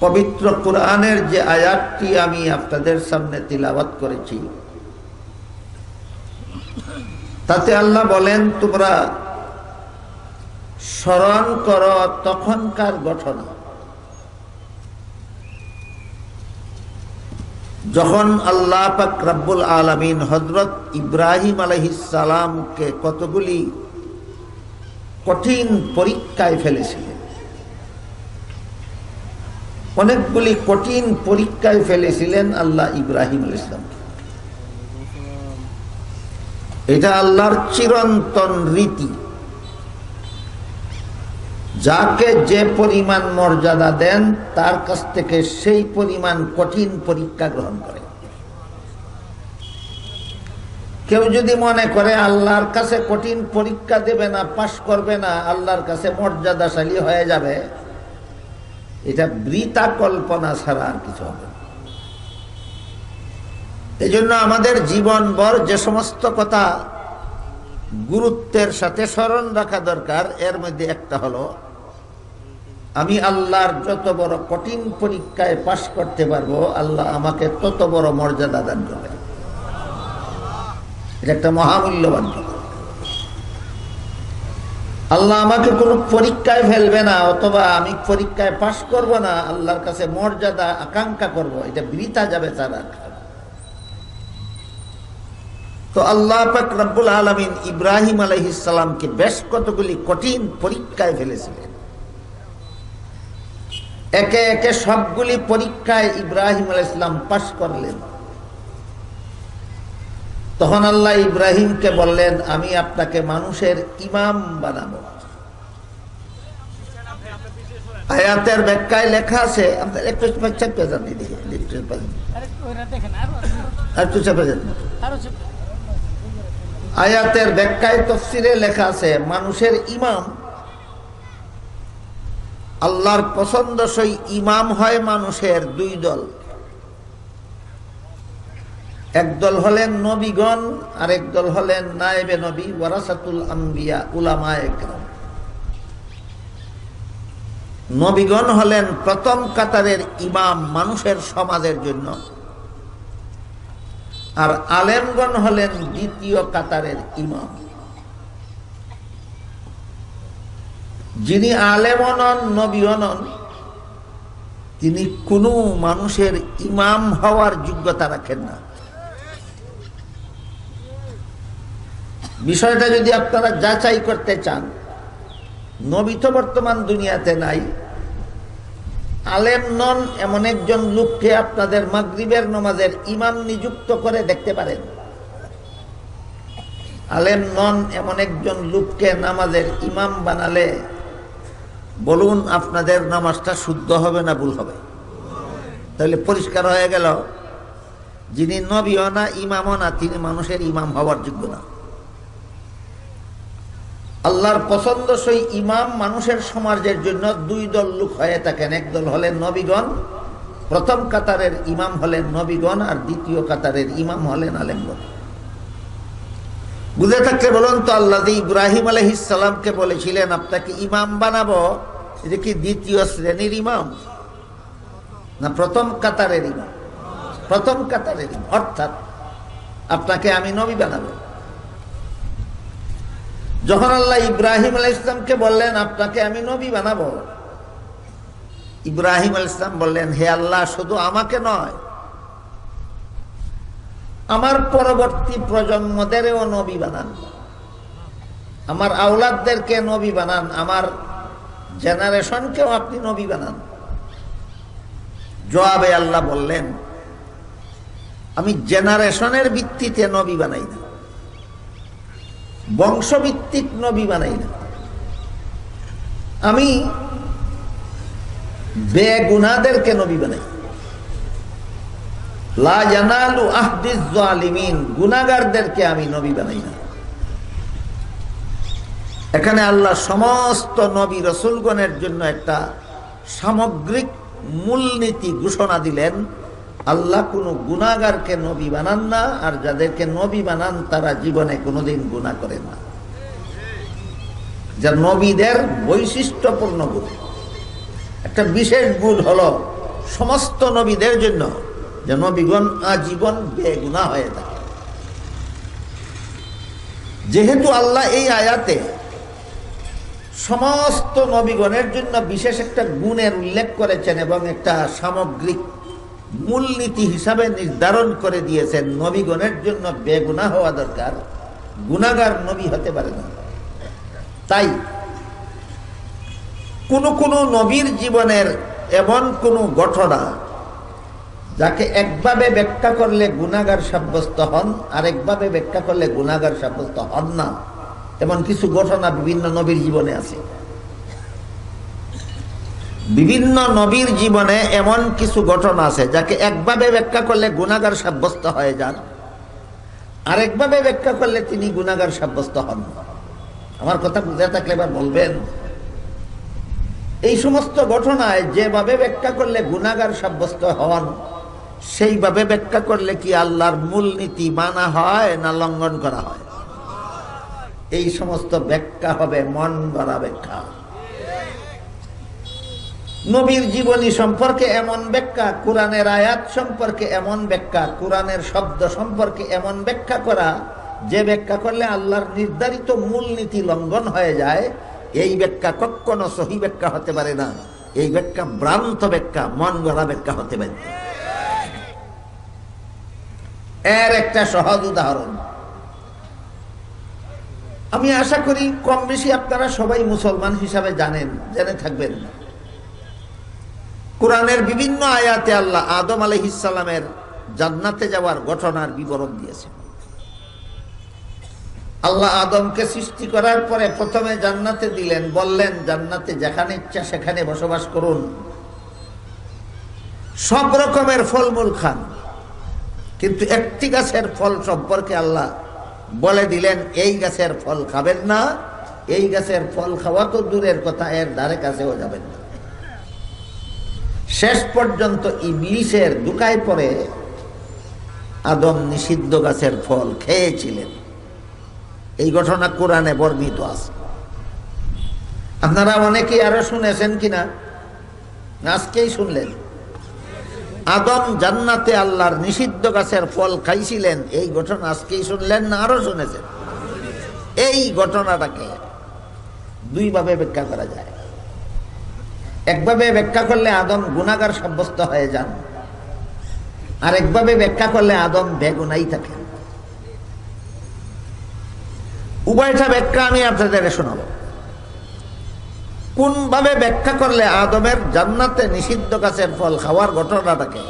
পবিত্র কুরআনের যে আয়াতটি আমি আপনাদের সামনে তিলাওয়াত করেছি, তাতে আল্লাহ বলেন, তোমরা স্মরণ করো তখনকার ঘটনা যখন আল্লাহ পাক রব্বুল আলামিন হযরত ইব্রাহিম আলাইহিস সালামকে কতগুলি কঠিন পরীক্ষায় ফেলেছিলেন। অনেকগুলি কঠিন পরীক্ষায় ফেলেছিলেন আল্লাহ ইব্রাহিম আলাইহিস সালামকে। এটা আল্লাহর চিরন্তন রীতি, যাকে যে পরিমাণ মর্যাদা দেন তার কাছ থেকে সেই পরিমাণ কঠিন পরীক্ষা গ্রহণ করে। কেউ যদি মনে করে আল্লাহর কাছে কঠিন পরীক্ষা দেবে না, পাশ করবে না, আল্লাহর কাছে মর্যাদাশালী হয়ে যাবে, এটা বৃথা কল্পনা ছাড়া আর কিছু হবে না। এই জন্য আমাদের জীবনভর যে সমস্ত কথা গুরুত্বের সাথে স্মরণ রাখা দরকার, এর মধ্যে একটা হলো, আমি আল্লাহর যত বড় কঠিন পরীক্ষায় পাশ করতে পারবো, আল্লাহ আমাকে তত বড় মর্যাদা দান করবেন। এটা একটা মহামূল্যবান কথা। আল্লাহ আমাকে কোনো পরীক্ষায় ফেলবে না, অথবা আমি পরীক্ষায় পাশ করব না, আল্লাহর কাছে মর্যাদা আকাঙ্ক্ষা করব, এটা বৃথা যাবে তারা। তো আল্লাহ পাক রব্বুল আলামিন ইব্রাহিম আলাইহিস সালামকে বেশ কতগুলি কঠিন পরীক্ষায় ফেলেছিলেন। একে একে সবগুলি পরীক্ষায় ইব্রাহিম আলাইহিস সালাম পাশ করলেন। তখন আল্লাহ ইব্রাহিমকে বললেন, আমি আপনাকে মানুষের ইমাম বানাবো। আয়াতের ব্যাখ্যায় লেখা আছে, একটু চাপে যান, একটু চাপে যান। আয়াতের ব্যাখ্যায় তাফসীরে লেখা আছে, মানুষের ইমাম, আল্লাহর পছন্দসই ইমাম হয় মানুষের দুই দল। একদল হলেন নবীগণ, আর একদল হলেন নায়েবে নবী, ওয়ারাসাতুল আম্বিয়া, উলামায়ে কেরাম। নবীগণ হলেন প্রথম কাতারের ইমাম মানুষের সমাজের জন্য, আর আলেমগণ হলেন দ্বিতীয় কাতারের ইমাম। যিনি আলেমও নন, নবীও নন, তিনি কোনো মানুষের ইমাম হওয়ার যোগ্যতা রাখেন না। বিষয়টা যদি আপনারা যাচাই করতে চান, নবী তো বর্তমান দুনিয়াতে নাই, আলেম নন এমন একজন লোককে আপনাদের মাগরিবের নামাজের ইমাম নিযুক্ত করে দেখতে পারেন। আলেম নন এমন একজন লোককে নামাজের ইমাম বানালে বলুন, আপনাদের নামাজটা শুদ্ধ হবে না ভুল হবে? তাহলে পরিষ্কার হয়ে গেল, যিনি নবীও না, ইমামও না, তিনি মানুষের ইমাম হওয়ার যোগ্য না। আল্লাহর পছন্দসই ইমাম মানুষের সমাজের জন্য দুই দল লোক হয়ে থাকেন। একদল হলেন নবীগণ, প্রথম কাতারের ইমাম হলেন নবীগণ, আর দ্বিতীয় কাতারের ইমাম হলেন আলেমগণ। বুঝে থাকলে বলুন তো, আল্লাহ ইব্রাহিম আলাইহিস সালামকে বলেছিলেন আপনাকে ইমাম বানাবো, এটা কি দ্বিতীয় শ্রেণীর ইমাম না প্রথম কাতারের ইমাম? প্রথম কাতারের ইমাম, অর্থাৎ আপনাকে আমি নবী বানাবো। যখন আল্লাহ ইব্রাহিম আলাইহিস সালামকে বললেন আপনাকে আমি নবী বানাবো, ইব্রাহিম আলাইহিস সালাম বললেন, হে আল্লাহ, শুধু আমাকে নয়, আমার পরবর্তী প্রজন্মদেরও নবী বানান, আমার আওলাদদেরকে নবী বানান, আমার জেনারেশনকেও আপনি নবী বানান। জবাবে আল্লাহ বললেন, আমি জেনারেশনের ভিত্তিতে নবী বানাই না, বংশভিত্তিক নবী বানাই না, আমি বেগুনাহদেরকে নবী বানাই। লা ইয়ানালু আহদিজ জালিমিন, গুনাহগারদেরকে আমি নবী বানাই না। এখানে আল্লাহ সমস্ত নবী রাসূলগণের জন্য একটা সামগ্রিক মূলনীতি ঘোষণা দিলেন, আল্লাহ কোনো গুনাহগারকে নবী বানান না, আর যাদেরকে নবী বানান তারা জীবনে কোনোদিন গুনাহ করেন না। যা নবীদের বৈশিষ্ট্যপূর্ণ গুণ। একটা বিশেষ গুণ হলো সমস্ত নবীদের জন্য যে নবীগণ আজীবন বেগুনাহ হয়ে থাকে। যেহেতু আল্লাহ এই আয়াতে সমস্ত নবীগণের জন্য বিশেষ একটা গুণের উল্লেখ করেছেন এবং একটা সামগ্রিক মূলনীতি হিসাবে নির্ধারণ করে দিয়েছেন, নবীগণের জন্য বেগুনাহ হওয়া দরকার, গুনাহগার নবী হতে পারে না। তাই কোন নবীর জীবনের এমন কোন ঘটনা যাকে একভাবে ব্যাখ্যা করলে গুনাহগার সাব্যস্ত হন, আরেকভাবে ব্যাখ্যা করলে গুনাহগার সাব্যস্ত হন না, এমন কিছু ঘটনা বিভিন্ন নবীর জীবনে আছে। বিভিন্ন নবীর জীবনে এমন কিছু ঘটনা আছে যাকে একভাবে ব্যাখ্যা করলে গুনাহগার সাব্যস্ত হয়ে যান, আরেকভাবে ব্যাখ্যা করলে তিনি গুনাহগার সাব্যস্ত হন। আমার কথা বুঝে থাকলে এবার বলবেন, এই সমস্ত ঘটনায় যেভাবে ব্যাখ্যা করলে গুনাহগার সাব্যস্ত হন, সেইভাবে ব্যাখ্যা করলে কি আল্লাহর মূলনীতি মানা হয় না লঙ্ঘন করা হয়? এই সমস্ত ব্যাখ্যা হবে মন গড়া ব্যাখ্যা। নবীর জীবনী সম্পর্কে এমন ব্যাখ্যা, কোরআনের আয়াত সম্পর্কে এমন ব্যাখ্যা, কোরআনের শব্দ সম্পর্কে এমন ব্যাখ্যা করা যে ব্যাখ্যা করলে আল্লাহর নির্ধারিত মূলনীতি লঙ্ঘন হয়ে যায়, এই ব্যাখ্যা কখনো সহি ব্যাখ্যা হতে পারে না। এই ব্যাখ্যা ভ্রান্ত ব্যাখ্যা, মন গড়া ব্যাখ্যা হতে পারে। এর একটা সহজ উদাহরণ আমি আশা করি কম বেশি আপনারা সবাই মুসলমান হিসাবে জানেন, জেনে থাকবেন। কোরআনের বিভিন্ন আয়াতে আল্লাহ আদম আলাইহিস সালামের জান্নাতে যাওয়ার ঘটনার বিবরণ দিয়েছেন। আল্লাহ আদমকে সৃষ্টি করার পরে প্রথমে জান্নাতে দিলেন, বললেন জান্নাতে যেখানে ইচ্ছা সেখানে বসবাস করুন, সব রকমের ফলমূল খান, কিন্তু একটি গাছের ফল সম্পর্কে আল্লাহ বলে দিলেন এই গাছের ফল খাবেন না, এই গাছের ফল খাওয়া তো দূরের কথা, এর ধারে কাছেও যাবেন না। শেষ পর্যন্ত ইবলিসের ধোঁকায় পড়ে আদম নিষিদ্ধ গাছের ফল খেয়েছিলেন। এই ঘটনা কোরআনে বর্ণিত আছে। আপনারা অনেকেই আরো শুনেছেন কিনা, আজকেই শুনলেন। আদম জান্নাতে আল্লাহর নিষিদ্ধ গাছের ফল খাইছিলেন, এই ঘটনা আজকেই শুনলেন না আরো শুনেছেন? এই ঘটনাটাকে দুই ভাবে ব্যাখ্যা করা যায়। একভাবে ব্যাখ্যা করলে আদম গুনাহগার সাব্যস্ত হয়ে যান, আর একভাবে ব্যাখ্যা করলে আদম বেগুনাই থাকেন। উভয়টা ব্যাখ্যা আমি আপনাদের শোনাবো। কোন ভাবে ব্যাখ্যা করলে আদমের জান্নাতে নিষিদ্ধ গাছের ফল খাওয়ার ঘটনাটাকে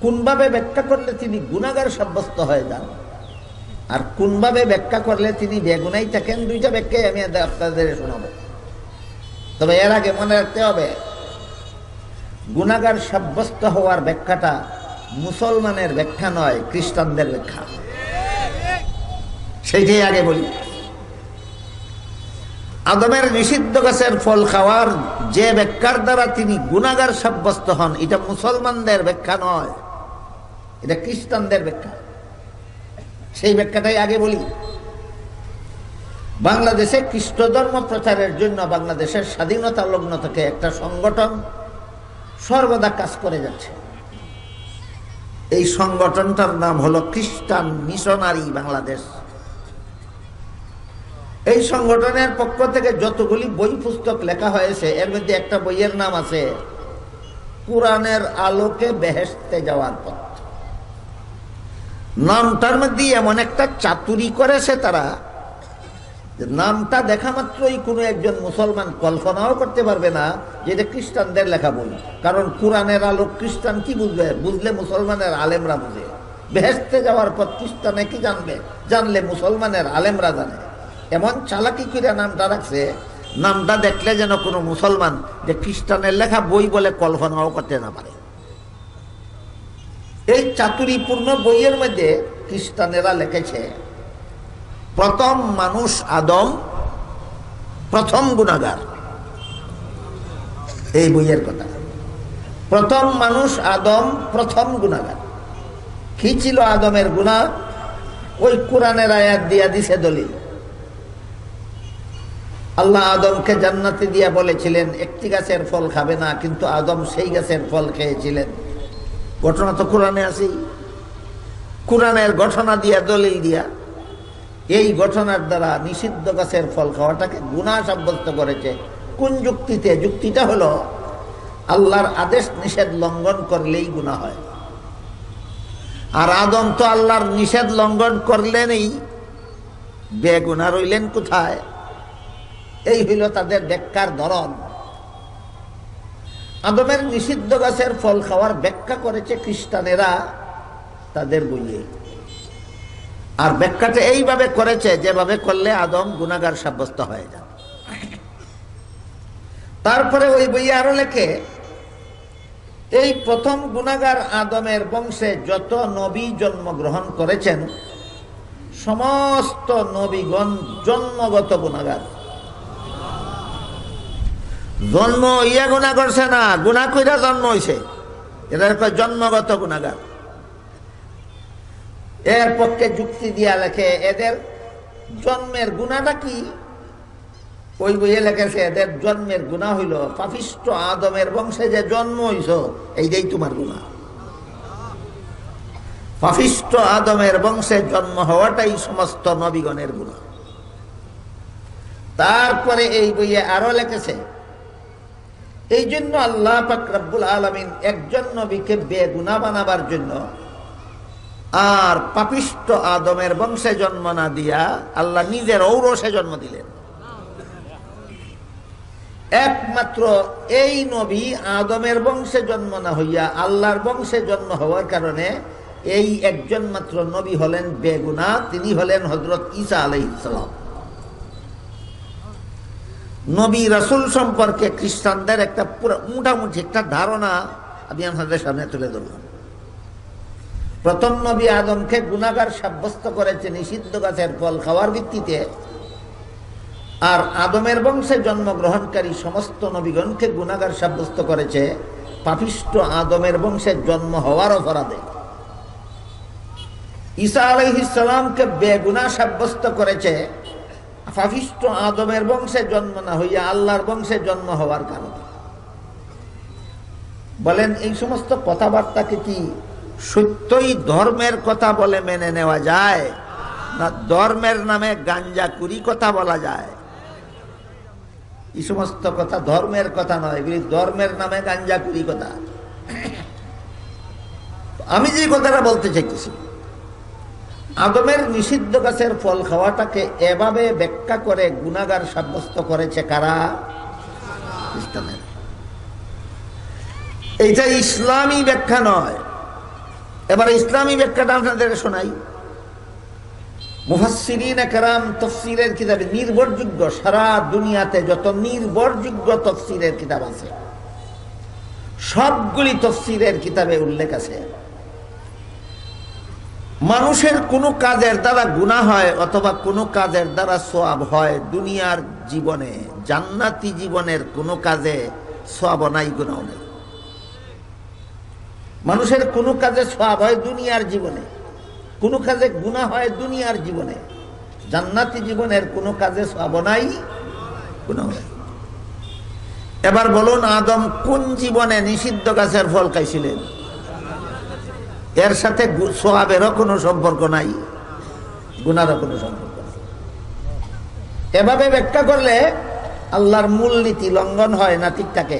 কোন ভাবে ব্যাখ্যা করলে তিনি গুনাহগার সাব্যস্ত হয়ে যান, আর কোন ভাবে ব্যাখ্যা করলে তিনি বেগুনাই থাকেন, দুইটা ব্যাখ্যাই আমি আপনাদের শোনাবো। তবে এর আগে মনে রাখতে হবে, গুনাহগার সাব্যস্ত হওয়ার ব্যাখ্যাটা মুসলমানের ব্যাখ্যা নয়, খ্রিস্টানদের ব্যাখ্যা। সেইটাই আগে বলি। আদমের নিষিদ্ধ গাছের ফল খাওয়ার যে ব্যাখ্যার দ্বারা তিনি গুনাহগার সাব্যস্ত হন, এটা মুসলমানদের ব্যাখ্যা নয়, এটা খ্রিস্টানদের ব্যাখ্যা। সেই ব্যাখ্যাটাই আগে বলি। বাংলাদেশে খ্রিস্ট ধর্ম প্রচারের জন্য বাংলাদেশের স্বাধীনতা লগ্ন থেকে একটা সংগঠন সর্বদা কাজ করে যাচ্ছে। এই সংগঠনটার নাম হলো খ্রিস্টান মিশনারি বাংলাদেশ। এই সংগঠনের পক্ষ থেকে যতগুলি বই পুস্তক লেখা হয়েছে, এর মধ্যে একটা বইয়ের নাম আছে কোরআনের আলোকে বেহেশতে যাওয়ার পথ। নামটার মধ্যে এমন একটা চাতুরি করেছে তারা, নামটা দেখা মাত্রই কোনো একজন মুসলমান কল্পনাও করতে পারবে না যে এটা খ্রিস্টানদের লেখা বই। কারণ কোরআনের আলো খ্রিস্টান কি বুঝবে? বুঝলে মুসলমানের আলেমরা বুঝে। বেহেশতে যাওয়ার পথ খ্রিস্টানে কি জানবে? জানলে মুসলমানের আলেমরা জানে। এমন চালাকি করে নামটা রাখছে, নামটা দেখলে যেন কোনো মুসলমান যে খ্রিস্টানের লেখা বই বলে কল্পনাও করতে না পারে। এই চাতুরিপূর্ণ বইয়ের মধ্যে খ্রিস্টানেরা লিখেছে প্রথম মানুষ আদম, প্রথম গুনাহগার। এই বইয়ের কথা, প্রথম মানুষ আদম, প্রথম গুনাহগার। কি ছিল আদমের গুনাহ? ওই কোরআনের আয়াত দিয়া দিছে দলিল। আল্লাহ আদমকে জান্নাতে দিয়া বলেছিলেন একটি গাছের ফল খাবে না, কিন্তু আদম সেই গাছের ফল খেয়েছিলেন। ঘটনা তো কোরআনে আছে, কোরআনের ঘটনা দিয়া, দলিল দিয়া এই ঘটনার দ্বারা নিষিদ্ধ গাছের ফল খাওয়াটাকে গুনাহ সাব্যস্ত করেছে। কোন যুক্তিতে? যুক্তিটা হলো আল্লাহর আদেশ নিষেধ লঙ্ঘন করলেই গুনাহ হয়, আর আদম তো আল্লাহর নিষেধ লঙ্ঘন করলেনই, বেগুনাহ রইলেন কোথায়? এই হইল তাদের ব্যাখ্যার ধরন। আদমের নিষিদ্ধ গাছের ফল খাওয়ার ব্যাখ্যা করেছে খ্রিস্টানেরা তাদের বইয়ে, আর ব্যাখ্যাটা এইভাবে করেছে যেভাবে করলে আদম গুনাহগার সাব্যস্ত হয়ে যান। তারপরে ওই বইয়ে আরো লেখে, এই প্রথম গুনাহগার আদমের বংশে যত নবী জন্মগ্রহণ করেছেন সমস্ত নবীগণ জন্মগত গুনাহগার। জন্ম ইয়া গুনাহ করছে না, গুনাহ কইরা জন্ম হইছে, এটা জন্মগত গুনাহগার। এর পক্ষে যুক্তি দিয়া লেখে এদের জন্মের গুনাহটা কি? ওই বইয়ে লেখেছে এদের জন্মের গুনাহ হইল পাপিষ্ঠ আদমের বংশে যে জন্ম হইছ এইটাই তোমার গুনাহ। পাপিষ্ঠ আদমের বংশে জন্ম হওয়াটাই সমস্ত নবীগণের গুনাহ। তারপরে এই বইয়ে আরো লেখেছে, এই জন্য আল্লাহ পাক রব্বুল আলামিন একজন নবীকে বেগুনাহ বানাবার জন্য আর পাপিষ্ঠ আদমের বংশে জন্ম না দিয়া আল্লাহ নিজের ঔরসে জন্ম দিলেন। একমাত্র এই নবী আদমের বংশে জন্ম না হইয়া আল্লাহর বংশে জন্ম হওয়ার কারণে এই একজন মাত্র নবী হলেন বেগুনাহ, তিনি হলেন হযরত ঈসা আলাইহিস সালাম। নবী রাসূল সম্পর্কে খ্রিস্টানদের একটা পুরো মোটামুটি একটা ধারণা আমি আপনাদের সামনে তুলে ধরলাম। প্রথম নবী আদমকে গুনাহগার সাব্যস্ত করেছে নিষিদ্ধ গাছের ফল খাওয়ার ভিত্তিতে, আর আদমের বংশে জন্মগ্রহণকারী সমস্ত নবীগণকে গুনাহগার সাব্যস্ত করেছে পাপিষ্ঠ আদমের বংশে জন্ম হওয়ার অপরাধে। ঈসা আলাইহিস সালামকে বেগুনাহ সাব্যস্ত করেছে পাপিষ্ঠ আদমের বংশে জন্ম না হইয়া আল্লাহর বংশে জন্ম হওয়ার কারণে। বলেন এই সমস্ত কথাবার্তাকে কি সত্যই ধর্মের কথা বলে মেনে নেওয়া যায়, না ধর্মের নামে গাঞ্জাকুরি কথা বলা যায়? এই সমস্ত কথা ধর্মের কথা নয়, ধর্মের নামে গাঞ্জাকুরি কথা। আমি যে কথাটা বলতে চাইতেছি, আদমের নিষিদ্ধ গাছের ফল খাওয়াটাকে এভাবে ব্যাখ্যা করে গুনাহগার সাব্যস্ত করেছে কারা? খ্রিস্টানেরা। এইটা ইসলামী ব্যাখ্যা নয়। এবার ইসলামী ব্যাখ্যাটা আপনাদের শোনাই। মুফাসসিরিনে কেরাম তাফসীরের কিতাবে নির্ভরযোগ্য, সারা দুনিয়াতে যত নির্ভরযোগ্য তাফসীরের কিতাব আছে সবগুলি তাফসীরের কিতাবে উল্লেখ আছে, মানুষের কোনো কাজের দ্বারা গুনাহ হয় অথবা কোনো কাজের দ্বারা সওয়াব হয় দুনিয়ার জীবনে, জান্নাতি জীবনের কোনো কাজে সওয়াব নাই, গুনাহ নাই। মানুষের কোনো কাজে সওয়াব হয় দুনিয়ার জীবনে, কোনো কাজে গুনাহ হয় দুনিয়ার জীবনে, জান্নাতি জীবনের কোনো কাজে সওয়াব নাই, গুনাহ নাই। এবার বলুন, আদম কোন জীবনে নিষিদ্ধ গাছের ফল খাইছিলেন? এর সাথে সওয়াবেরও কোনো সম্পর্ক নাই, গুনাহরও কোনো সম্পর্ক নাই। এভাবে ব্যাখ্যা করলে আল্লাহর মূলনীতি লঙ্ঘন হয় না? ঠিক থাকে?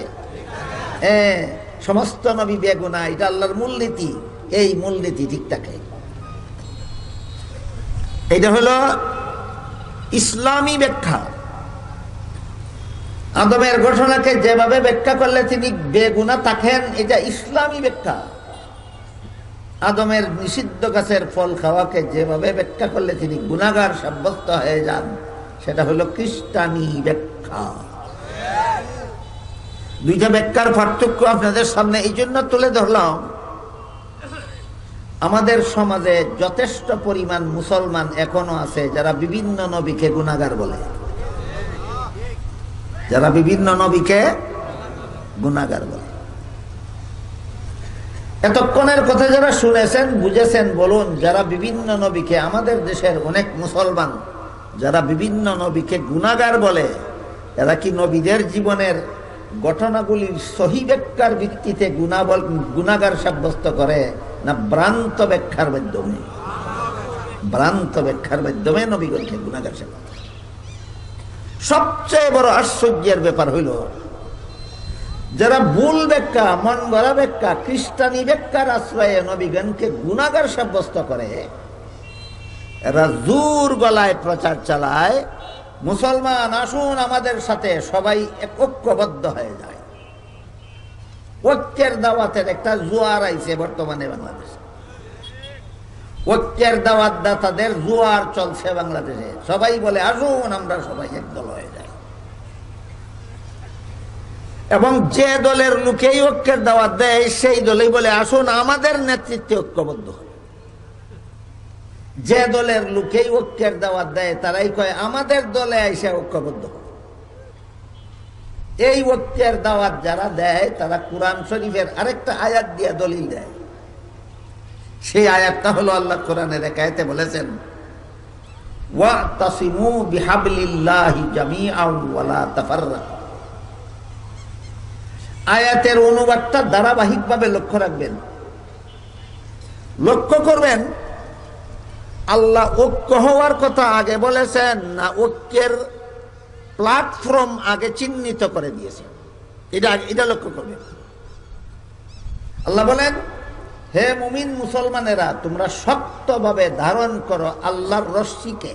সমস্ত নবী বেগুনাহ, এটা আল্লাহর মূলনীতি, এই মূলনীতি ঠিক থাকে। এটা হলো ইসলামী ব্যাখ্যা। আদমের ঘটনাকে যেভাবে ব্যাখ্যা করলে তিনি বেগুনাহ থাকেন, এটা ইসলামী ব্যাখ্যা। আদমের নিষিদ্ধ গাছের ফল খাওয়াকে যেভাবে ব্যাখ্যা করলে তিনি গুনাহগার সাব্যস্ত হয়ে যান, সেটা হলো খ্রিস্টানি ব্যাখ্যা। দুইটা ব্যাখ্যার পার্থক্য আপনাদের সামনে এই জন্য তুলে ধরলাম, আমাদের সমাজে যথেষ্ট পরিমাণ মুসলমান এখনো আছে যারা বিভিন্ন নবীকে গুনাহগার বলে, যারা বিভিন্ন নবীকে গুনাহগার বলে। এতক্ষণের কথা যারা শুনেছেন বুঝেছেন, বলুন যারা বিভিন্ন নবীকে, আমাদের দেশের অনেক মুসলমান যারা বিভিন্ন নবীকে গুনাহগার বলে, এরা কি নবীদের জীবনের ঘটনাগুলির সহি ব্যাখ্যার ভিত্তিতে গুনাহগার সাব্যস্ত করে, না ভ্রান্ত ব্যাখ্যার মাধ্যমে? ভ্রান্ত ব্যাখ্যার মাধ্যমে নবীগণকে গুনাহগার সাব্যস্ত। সবচেয়ে বড় আশ্চর্যের ব্যাপার হইল, যারা ভুল ব্যাখ্যা, মন গড়া ব্যাখ্যা, খ্রিস্টানি ব্যাখ্যার আশ্রয়ে নবীগণকে গুনাহগার সাব্যস্ত করে, এরা জোর গলায় প্রচার চালায়, মুসলমান আসুন আমাদের সাথে সবাই ঐক্যবদ্ধ হয়ে যায়। ঐক্যের দাওয়াতের একটা জোয়ার আইছে বর্তমানে বাংলাদেশে। ঐক্যের দাওয়াত দাতাদের জোয়ার চলছে বাংলাদেশে। সবাই বলে আসুন আমরা সবাই একদল হয়ে যাই, এবং যে দলের লোকেই ঐক্যের দাওয়াত দেয় সেই দলেই বলে আসুন আমাদের নেতৃত্বে ঐক্যবদ্ধ হয়। যে দলের লোকেই ঐক্যের দাওয়াত দেয় তারাই কয় আমাদের দলে এসে ঐক্যবদ্ধ হয়। এই ঐক্যের দাওয়াত যারা দেয় তারা কুরআন শরীফের আরেকটা আয়াত দিয়ে দলিল দেয়। সেই আয়াতটা হলো আল্লাহ কোরআনের এক আয়াতে বলেছেন, ওয়াতাসিমু বিহাবলিল্লাহি জামিআন ওয়া লা তাফাররাকু। আয়াতের অনুবাদটা ধারাবাহিকভাবে লক্ষ্য রাখবেন, লক্ষ্য করবেন। আল্লাহ ঐক্য হওয়ার কথা আগে বলেছেন, না ঐক্যের প্ল্যাটফর্ম আগে চিহ্নিত করে দিয়েছেন? এটা লক্ষ্য করবেন। আল্লাহ বলেন, হে মুমিন মুসলমানেরা, তোমরা শক্তভাবে ধারণ করো আল্লাহর রশ্মিকে।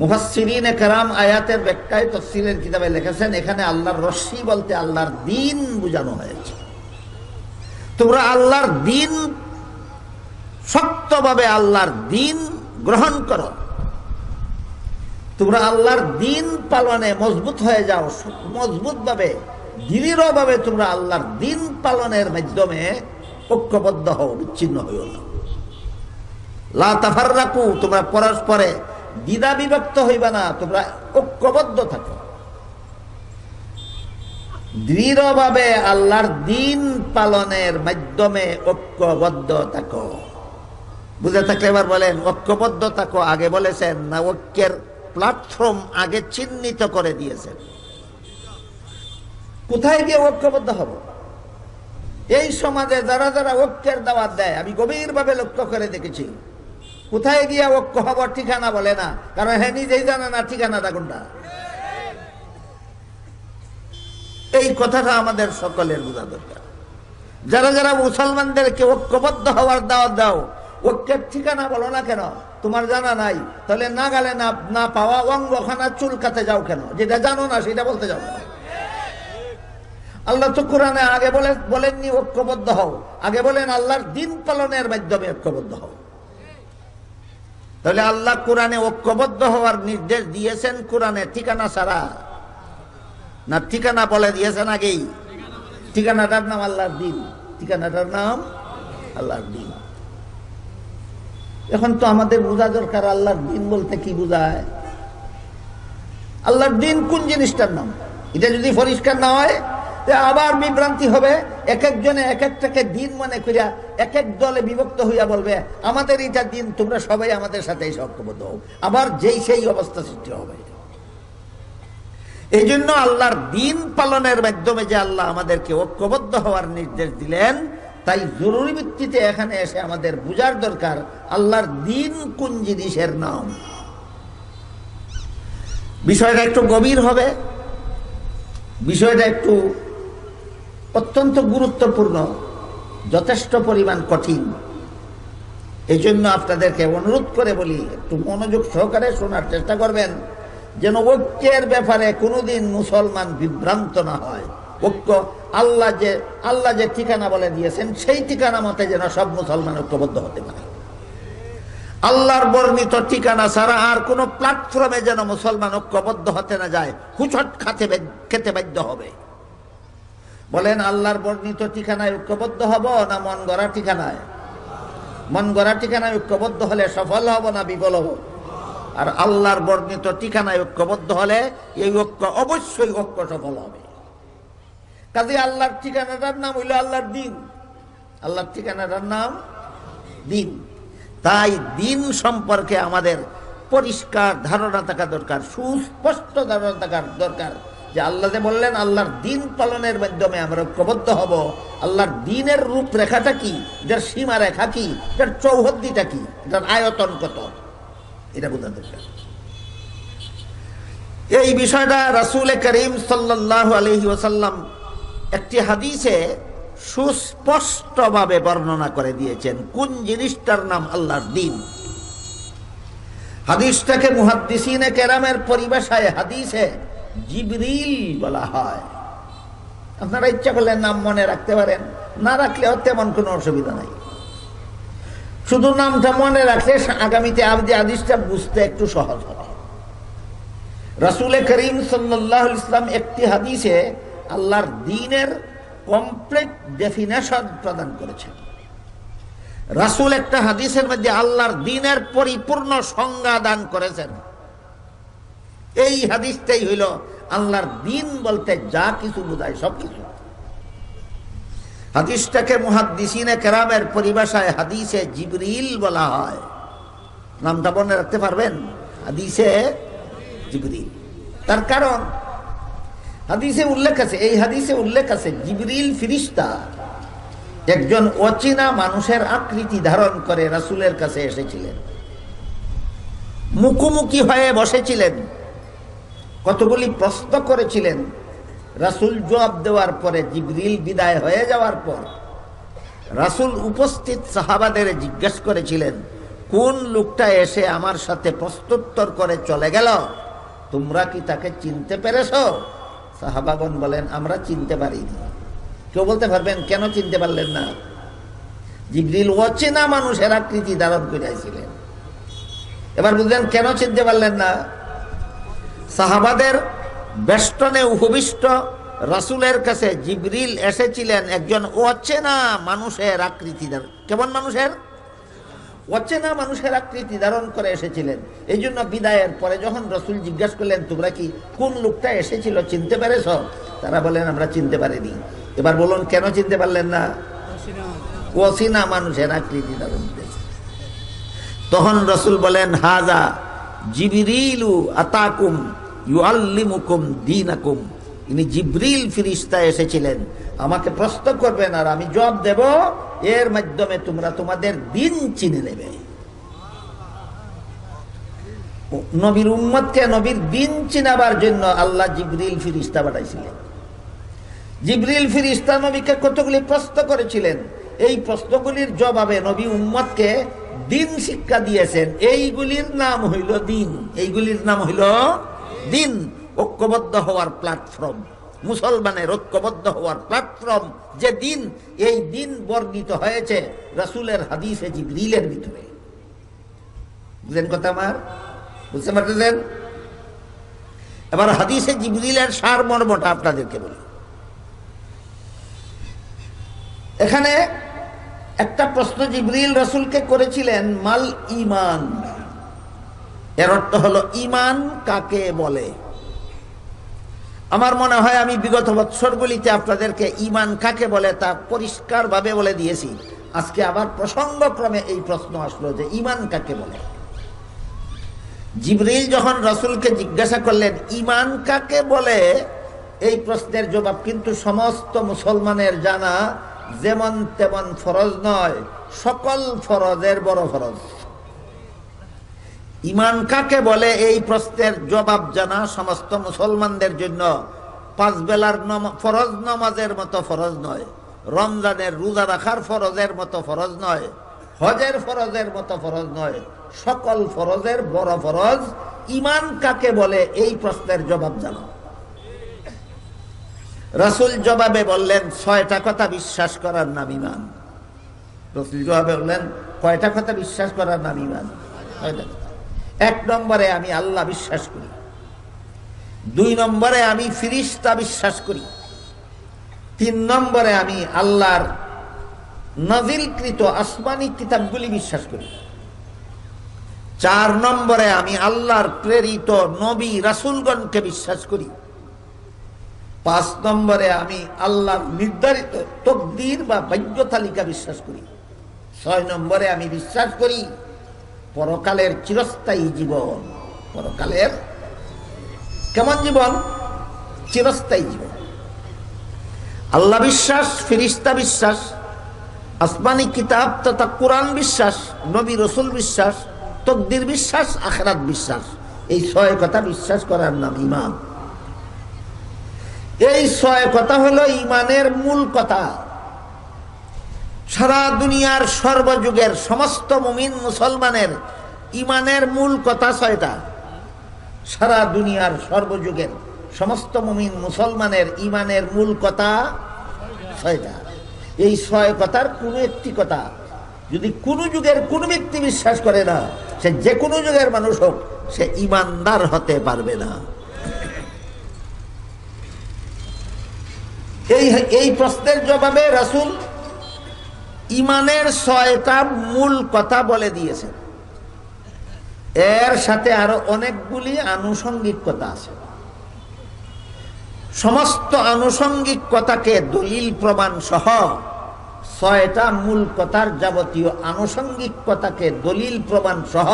মুফাসসিরিনে কেরাম আয়াতের ব্যাখ্যায় তাফসীরের কিতাবে লিখেছেন, এখানে আল্লাহর রশ্মি বলতে আল্লাহর দ্বীন বোঝানো হয়েছে। তোমরা আল্লাহর দ্বীন, শক্তভাবে আল্লাহর দ্বীন গ্রহণ করো। তোমরা আল্লাহর দ্বীন পালনে মজবুত হয়ে যাও, মজবুতভাবে দৃঢ়ভাবে তোমরা আল্লাহর দ্বীন পালনের মাধ্যমে ঐক্যবদ্ধ হও, বিচ্ছিন্ন হইও না। লা তাফাররাকু, তোমরা পরস্পরে দ্বিধা বিভক্ত হইবা না, তোমরা ঐক্যবদ্ধ থাকো। দৃঢ়ভাবে আল্লাহর দ্বীন পালনের মাধ্যমে ঐক্যবদ্ধ থাকো। বুঝে থাকলে এবার বলেন, ঐক্যবদ্ধ থাকো আগে বলেছেন, না ঐক্যের প্ল্যাটফর্ম আগে চিহ্নিত করে দিয়েছেন? কোথায় গিয়ে ঐক্যবদ্ধ হব? এই সমাজে যারা যারা ঐক্যের দাওয়াত দেয়, আমি গভীরভাবে লক্ষ্য করে দেখেছি, কোথায় গিয়ে ঐক্য হব ঠিকানা বলে না, কারণ হ্যাঁ নিজেই জানে না ঠিকানাটা কোনটা। এই কথাটা আমাদের সকলের বোঝা দরকার। যারা যারা মুসলমানদেরকে ঐক্যবদ্ধ হওয়ার দাওয়াত দাও, ঐক্যের ঠিকানা বলো না কেন? তোমার জানা নাই, তাহলে না গেলে না পাওয়া অঙ্গখানা চুলকাতে যাও কেন? যেটা জানো না সেটা বলতে যাও কেন? আল্লাহ তো কোরআনে আগে বলেননি ঐক্যবদ্ধ হও, আগে বলেন আল্লাহর দ্বীন পালনের মাধ্যমে ঐক্যবদ্ধ হও। তাহলে আল্লাহ কোরআনে ঐক্যবদ্ধ হওয়ার নির্দেশ দিয়েছেন কোরআনে ঠিকানা ছাড়া, না ঠিকানা বলে দিয়েছেন আগেই? ঠিকানাটার নাম আল্লাহর দ্বীন, ঠিকানাটার নাম আল্লাহর দ্বীন। এখন তো আমাদের বোঝা দরকার আল্লাহর দ্বীন বলতে কি বোঝায়, আল্লাহর দ্বীন কোন জিনিসটার নাম। এটা যদি পরিষ্কার না হয় আবার বিভ্রান্তি হবে। এক একজনে এক একটাকে দিন মনে করিয়া এক এক দলে বিভক্ত হইয়া বলবে আমাদের এটা দিন, তোমরা সবাই আমাদের সাথে ঐক্যবদ্ধ হও, আবার যেই সেই অবস্থা সৃষ্টি হবে। এই জন্য আল্লাহর দ্বীন পালনের মাধ্যমে যে আল্লাহ আমাদেরকে ঐক্যবদ্ধ হওয়ার নির্দেশ দিলেন, তাই জরুরি ভিত্তিতে এখানে এসে আমাদের বুঝার দরকার আল্লাহর দ্বীন কোন জিনিসের নাম। বিষয়টা একটু গভীর হবে, বিষয়টা একটু অত্যন্ত গুরুত্বপূর্ণ, যথেষ্ট পরিমাণ কঠিন। এই জন্য আপনাদেরকে অনুরোধ করে বলি, একটু মনোযোগ সহকারে শোনার চেষ্টা করবেন, যেন ঐক্যের ব্যাপারে কোনোদিন মুসলমান বিভ্রান্ত না হয়। ঐক্য আল্লাহ যে ঠিকানা বলে দিয়েছেন সেই ঠিকানা মতে যেন সব মুসলমান ঐক্যবদ্ধ হতে পারে। আল্লাহর বর্ণিত ঠিকানা ছাড়া আর কোন প্ল্যাটফর্মে যেন মুসলমান ঐক্যবদ্ধ হতে না যায়, হুচট খেতে বাধ্য হবে। বলেন, আল্লাহর বর্ণিত ঠিকানায় ঐক্যবদ্ধ হব না মন গড়া ঠিকানায়? মন গড়া ঠিকানায় ঐক্যবদ্ধ হলে সফল হব না বিফল হব? আর আল্লাহর বর্ণিত ঠিকানায় ঐক্যবদ্ধ হলে এই ঐক্য অবশ্যই ঐক্য সফল হবে। কাজে আল্লাহর ঠিকানাটার নাম হইল আল্লাহর দ্বীন, আল্লাহর ঠিকানাটার নাম দ্বীন। তাই দ্বীন সম্পর্কে আমাদের পরিষ্কার ধারণা থাকা দরকার, সুস্পষ্ট ধারণা থাকা দরকার যে আল্লাহ যে বললেন আল্লাহর দিন পালনের মাধ্যমে আমরা ঐক্যবদ্ধ হব, আল্লাহর দিনের রূপরেখাটা কি, এটার সীমা রেখা কি, এটার চৌহদ্দিটা কি, এটার আয়তন কত, এটা বোঝা দরকার। এই বিষয়টা রাসূল করিম সাল্লাল্লাহু আলাইহি ওয়াসাল্লাম একটি হাদিসে সুস্পষ্টভাবে বর্ণনা করে দিয়েছেন কোন জিনিসটার নাম আল্লাহর দিন। হাদিসটাকে মুহাদ্দিসিনে কেরামের পরিভাষায় হাদিসে জিবরিল বলা হয়। আপনারা ইচ্ছা করলে নাম মনে রাখতে পারেন, না রাখলেও তেমন কোনো অসুবিধা নাই। শুধু নামটা মনে রাখলে আগামীতে আপনি হাদিসটা বুঝতে একটু সহজ হবে। রাসূল করিম সাল্লাল্লাহু আলাইহি ওয়াসাল্লাম একটি হাদিসে আল্লাহর দ্বীনের কমপ্লিট ডেফিনেশন প্রদান করেছেন। রাসূল একটা হাদিসের মধ্যে আল্লাহর দ্বীনের পরিপূর্ণ সংজ্ঞা দান করেছেন। এই হাদিসটাই হইল আল্লাহর দ্বীন বলতে যা কিছু বোঝায় সবকিছু। হাদিসটাকে মুহাদ্দিসিনে কেরামের পরিভাষায় হাদিসে জিবরিল বলা হয়। নামটা মনে রাখতে পারবেন, হাদিসে জিবরিল। তার কারণ হাদিসে উল্লেখ আছে, এই হাদিসে উল্লেখ আছে জিবরিল ফেরেশতা একজন অচেনা মানুষের আকৃতি ধারণ করে রাসূলের কাছে এসেছিলেন, মুখোমুখি হয়ে বসেছিলেন, কতগুলি প্রশ্ন করেছিলেন। রাসূল জবাব দেওয়ার পরে, জিবরিল বিদায় হয়ে যাওয়ার পর রাসূল উপস্থিত সাহাবাদের জিজ্ঞেস করেছিলেন, কোন লোকটা এসে আমার সাথে প্রশ্নোত্তর করে চলে গেল, তোমরা কি তাকে চিনতে পেরেছ? সাহাবাগণ বলেন, আমরা চিনতে পারিনি। কেউ বলতে পারবেন কেন চিনতে পারলেন না? জিবরিল অচেনা মানুষের আকৃতি ধারণ করিয়াছিলেন। এবার বুঝলেন কেন চিনতে পারলেন না? সাহাবাদের বেষ্টনে উপবিষ্ট রাসূলের কাছে জিবরিল এসেছিলেন একজন অচেনা মানুষের আকৃতি ধারণ। কেমন মানুষের? অচেনা মানুষের আকৃতি ধারণ করে এসেছিলেন। এই জন্য বিদায়ের পরে যখন রাসূল জিজ্ঞাসা করলেন, তোমরা কি কোন লোকটা এসেছিল চিনতে পেরেছ? তারা বলেন, আমরা চিনতে পারিনি। এবার বলুন কেন চিনতে পারলেন না? অচেনা মানুষের আকৃতি ধারণ করেছে। তখন রাসূল বলেন, হাজা জিবরিলু আতাকুম ইউআল্লিমুকুম দীনাকুম। ইনি জিবরিল ফেরেশতা এসেছিলেন, আমাকে প্রশ্ন করবেন আর আমি জবাব দেব, এর মাধ্যমে তোমরা তোমাদের দ্বীন চিনে নেবে। নবীর উম্মতকে নবীর দ্বীন চিনাবার জন্য আল্লাহ জিবরিল ফেরেশতা পাঠাইছিলেন। জিবরিল ফেরেশতা নবীকে কতগুলি প্রশ্ন করেছিলেন, এই প্রশ্নগুলির জবাবে নবী উম্মতকে দ্বীন শিক্ষা দিয়েছেন। এইগুলির নাম হইল দ্বীন, এইগুলির নাম হইল দ্বীন। ঐক্যবদ্ধ হওয়ার প্ল্যাটফর্ম, মুসলমানের ঐক্যবদ্ধ হওয়ার প্ল্যাটফর্ম যে দ্বীন, এই দ্বীন বর্ণিত হয়েছে রাসূলের হাদিসে জিবরিলের ভিতরে। বুঝলেন কথা আমার? বুঝতে পারতেছেন? এবার হাদিসে জিবরিলের সারমর্মটা আপনাদেরকে বলি। এখানে একটা প্রশ্ন জিবরিল রাসূলকে করেছিলেন, মাল ঈমান। এর অর্থ হলো ঈমান কাকে বলে। আমার মনে হয় আমি বিগত বৎসরগুলিতে আপনাদেরকে ঈমান কাকে বলে তা পরিষ্কারভাবে বলে দিয়েছি। আজকে আবার প্রসঙ্গক্রমে এই প্রশ্ন আসলো যে ঈমান কাকে বলে। জিবরিল যখন রাসূলকে জিজ্ঞাসা করলেন ঈমান কাকে বলে, এই প্রশ্নের জবাব কিন্তু সমস্ত মুসলমানের জানা যেমন তেমন ফরজ নয়, সকল ফরজের বড় ফরজ। ঈমান কাকে বলে এই প্রশ্নের জবাব জানা সমস্ত মুসলমানদের জন্য পাঁচ বেলার ফরজ নামাজের মতো ফরজ নয়, রমজানের রোজা রাখার ফরজের মতো ফরজ নয়, হজের ফরজের মতো ফরজ নয়, সকল ফরজের বড় ফরজ। ঈমান কাকে বলে এই প্রশ্নের জবাব জানা। রাসূল জবাবে বললেন, 6টা কথা বিশ্বাস করার নাম ঈমান। রাসূল জবাবে বললেন, কয়টা কথা বিশ্বাস করার নাম ঈমান? 6টা কথা। 1 নম্বরে আমি আল্লাহ বিশ্বাস করি, 2 নম্বরে আমি ফেরেশতা বিশ্বাস করি, 3 নম্বরে আমি আল্লাহর নাজিলকৃত আসমানি কিতাবগুলি বিশ্বাস করি, 4 নম্বরে আমি আল্লাহর প্রেরিত নবী রাসূলগণকে বিশ্বাস করি, 5 নম্বরে আমি আল্লাহর নির্ধারিত তকদির বা ভাগ্য তালিকা বিশ্বাস করি, 6 নম্বরে আমি বিশ্বাস করি পরকালের চিরস্থায়ী জীবন। পরকালের কেমন জীবন? চিরস্থায়ী জীবন। আল্লাহ বিশ্বাস, ফেরেশতা বিশ্বাস, আসমানি কিতাব তথা কোরআন বিশ্বাস, নবী রসুল বিশ্বাস, তকদির বিশ্বাস, আখিরাত বিশ্বাস, এই 6 কথা বিশ্বাস করার নাম ঈমান। এই 6 কথা হলো ঈমানের মূল কথা। সারা দুনিয়ার সর্বযুগের সমস্ত মুমিন মুসলমানের ঈমানের মূল কথা 6টা। সারা দুনিয়ার সর্বযুগের সমস্ত মুমিন মুসলমানের ঈমানের মূল কথা 6টা। এই 6 কথার কোনো একটি কথা যদি কোনো যুগের কোনো ব্যক্তি বিশ্বাস করে না, সে যে কোনো যুগের মানুষ হোক, সে ঈমানদার হতে পারবে না। এই প্রশ্নের জবাবে রাসূল ঈমানের 6টা মূল কথা বলে দিয়েছেন। এর সাথে আরো অনেকগুলি আনুষঙ্গিক কথা আছে। সমস্ত আনুষঙ্গিক কথাকে দলিল প্রমাণ সহ 6টা মূল কথার যাবতীয় আনুষঙ্গিক কথাকে দলিল প্রমাণ সহ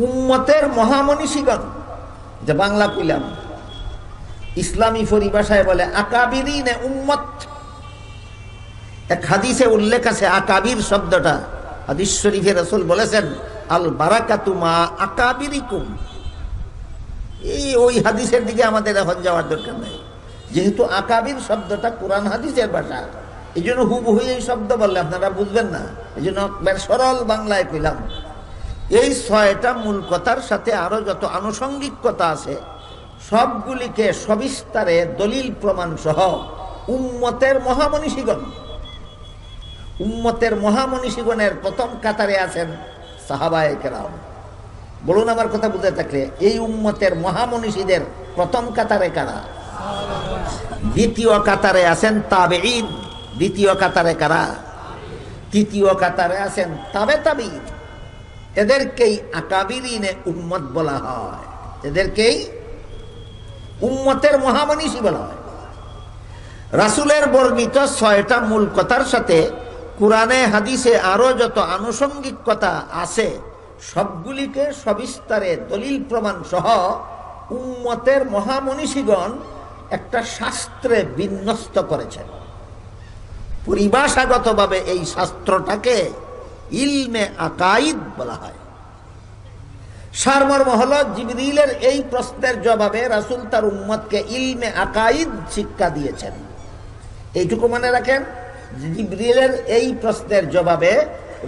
উম্মতের মহামনীষীগণ, যে বাংলা কইলাম, ইসলামী পরিভাষায় বলে আকাবিরিনে উম্মত। এক হাদিসে উল্লেখ আছে আকাবির শব্দটা। হাদিস শরীফে রাসূল বলেছেন আল বারাকাতু মা আকাবিরিকুম। ওই হাদিসের দিকে আমাদের এখন যাওয়ার দরকার নাই, যেহেতু আকাবির শব্দটা কোরআন হাদিসের ভাষা, এই জন্য হুবহু এই শব্দ বললে আপনারা বুঝবেন না, এই জন্য সরল বাংলায় কইলাম। এই 6টা মূল কথার সাথে আরো যত আনুষঙ্গিক কথা আছে, সবগুলিকে সবিস্তারে দলিল প্রমাণ সহ উম্মতের মহামনীষীগণ, উম্মতের মহামনীষীগণের প্রথম কাতারে আছেন সাহাবায়ে কেরাম। বলুন আমার কথা বুঝে থাকলে, এই উম্মতের মহামনীষীদের প্রথম কাতারে কারা? দ্বিতীয় কাতারে আছেন তাবেঈন। দ্বিতীয় কাতারে কারা? তৃতীয় কাতারে আছেন তাবে তাবিঈন। এদেরকেই আকাবিরিনে উম্মত বলা হয়, এদেরকেই উম্মতের মহামনীষী বলা হয়। রাসূলের বর্ণিত 6টা মূল কথার সাথে কুরআনে হাদিসে আরো যত আনুষঙ্গিক কথা আছে, সবগুলিকে সবিস্তারে দলিল প্রমাণ সহ উম্মতের মহামনীষীগণ একটা শাস্ত্রে বিন্যস্ত করেছেন। পরিভাষাগতভাবে এই শাস্ত্রটাকে ইলমে আকাইদ বলা হয়। সারমর্ম হলো, জিবরিলের এই প্রশ্নের জবাবে রাসূল তার উম্মতকে ইলমে আকাইদ শিক্ষা দিয়েছেন। এইটুকু মনে রাখেন, জিবরিলের এই প্রশ্নের জবাবে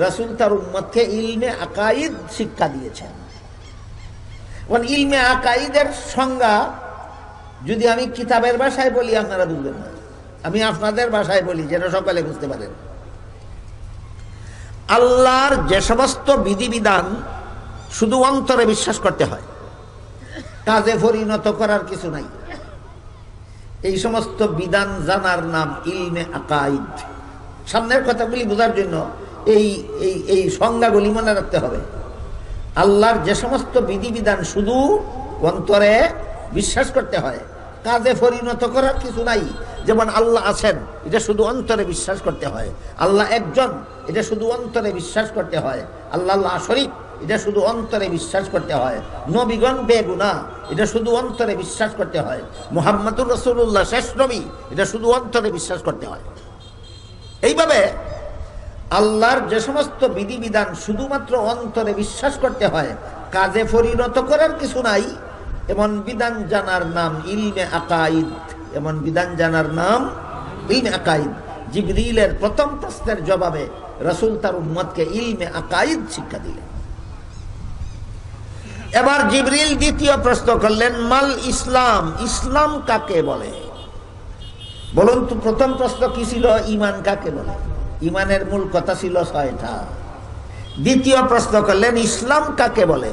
রাসূল তার উম্মতকে ইলমে আকাইদ শিক্ষা দিয়েছেন। ইলমে আকাইদের সংজ্ঞা যদি আমি কিতাবের ভাষায় বলি আপনারা বুঝবেন না, আমি আপনাদের ভাষায় বলি যেন সকলে বুঝতে পারেন। আল্লাহর যে সমস্ত বিধিবিধান শুধু অন্তরে বিশ্বাস করতে হয়, কাজে পরিণত করার কিছু নাই, এই সমস্ত বিধান জানার নাম ইলমে আকাইদ। সামনের কথাগুলি বোঝার জন্য এই এই এই সংজ্ঞাগুলি মনে রাখতে হবে। আল্লাহর যে সমস্ত বিধিবিধান শুধু অন্তরে বিশ্বাস করতে হয়, কাজে পরিণত করার কিছু নাই। যেমন আল্লাহ আছেন, এটা শুধু অন্তরে বিশ্বাস করতে হয়। আল্লাহ একজন, এটা শুধু অন্তরে বিশ্বাস করতে হয়। আল্লাহ লা শরীক, এটা শুধু অন্তরে বিশ্বাস করতে হয়। নবীগণ বেগুনাহ, এটা শুধু অন্তরে বিশ্বাস করতে হয়। মুহাম্মদুর রাসূলুল্লাহ শেষ নবী, এটা শুধু অন্তরে বিশ্বাস করতে হয়। এইভাবে আল্লাহর যে সমস্ত বিধিবিধান শুধুমাত্র অন্তরে বিশ্বাস করতে হয়, কাজে পরিণত করার কিছু নাই, এমন বিধান জানার নাম ইলমে আকাইদ। এমন বিধান জানার নাম ইলমে আকাইদ। জিবরিলের প্রথম প্রশ্নের জবাবে রাসূল তার উম্মতকে ইলমে আকাইদ শিক্ষা দিলেন। এবার জিবরিল দ্বিতীয় প্রশ্ন করলেন, মাল ইসলাম, ইসলাম কাকে বলে? বলুন তো, প্রথম প্রশ্ন কি ছিল? ঈমান কাকে বলে? ঈমানের মূল কথা ছিল 6টা। দ্বিতীয় প্রশ্ন করলেন, ইসলাম কাকে বলে?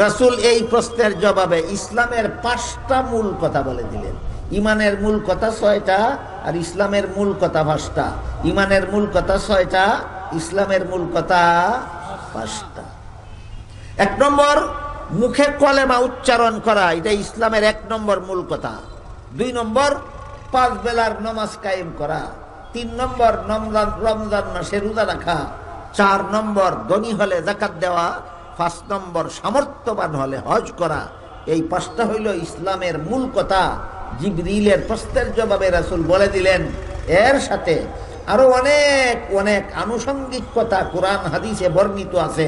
রাসূল এই প্রশ্নের জবাবে ইসলামের 5টা মূল কথা বলে দিলেন। ঈমানের মূল কথা 6টা, আর ইসলামের মূল কথা 5টা। ঈমানের মূল কথা 6টা, ইসলামের মূল কথা 5টা। 1 নম্বর, মুখে কলেমা উচ্চারণ করা, এটা ইসলামের 1 নম্বর মূল কথা। 2 নম্বর, 5 বেলার নামাজ কায়েম করা। 3 নম্বর, রমজান মাসে রোজা রাখা। 4 নম্বর ধনী হলে যাকাত দেওয়া, 5 নম্বর সামর্থ্যবান হলে হজ করা। এই 5টা হইল ইসলামের মূল কথা। জিবরিলের প্রশ্নের জবাবে রাসূল বলে দিলেন। এর সাথে আরো অনেক অনেক আনুষঙ্গিক কথা কোরআন হাদিসে বর্ণিত আছে।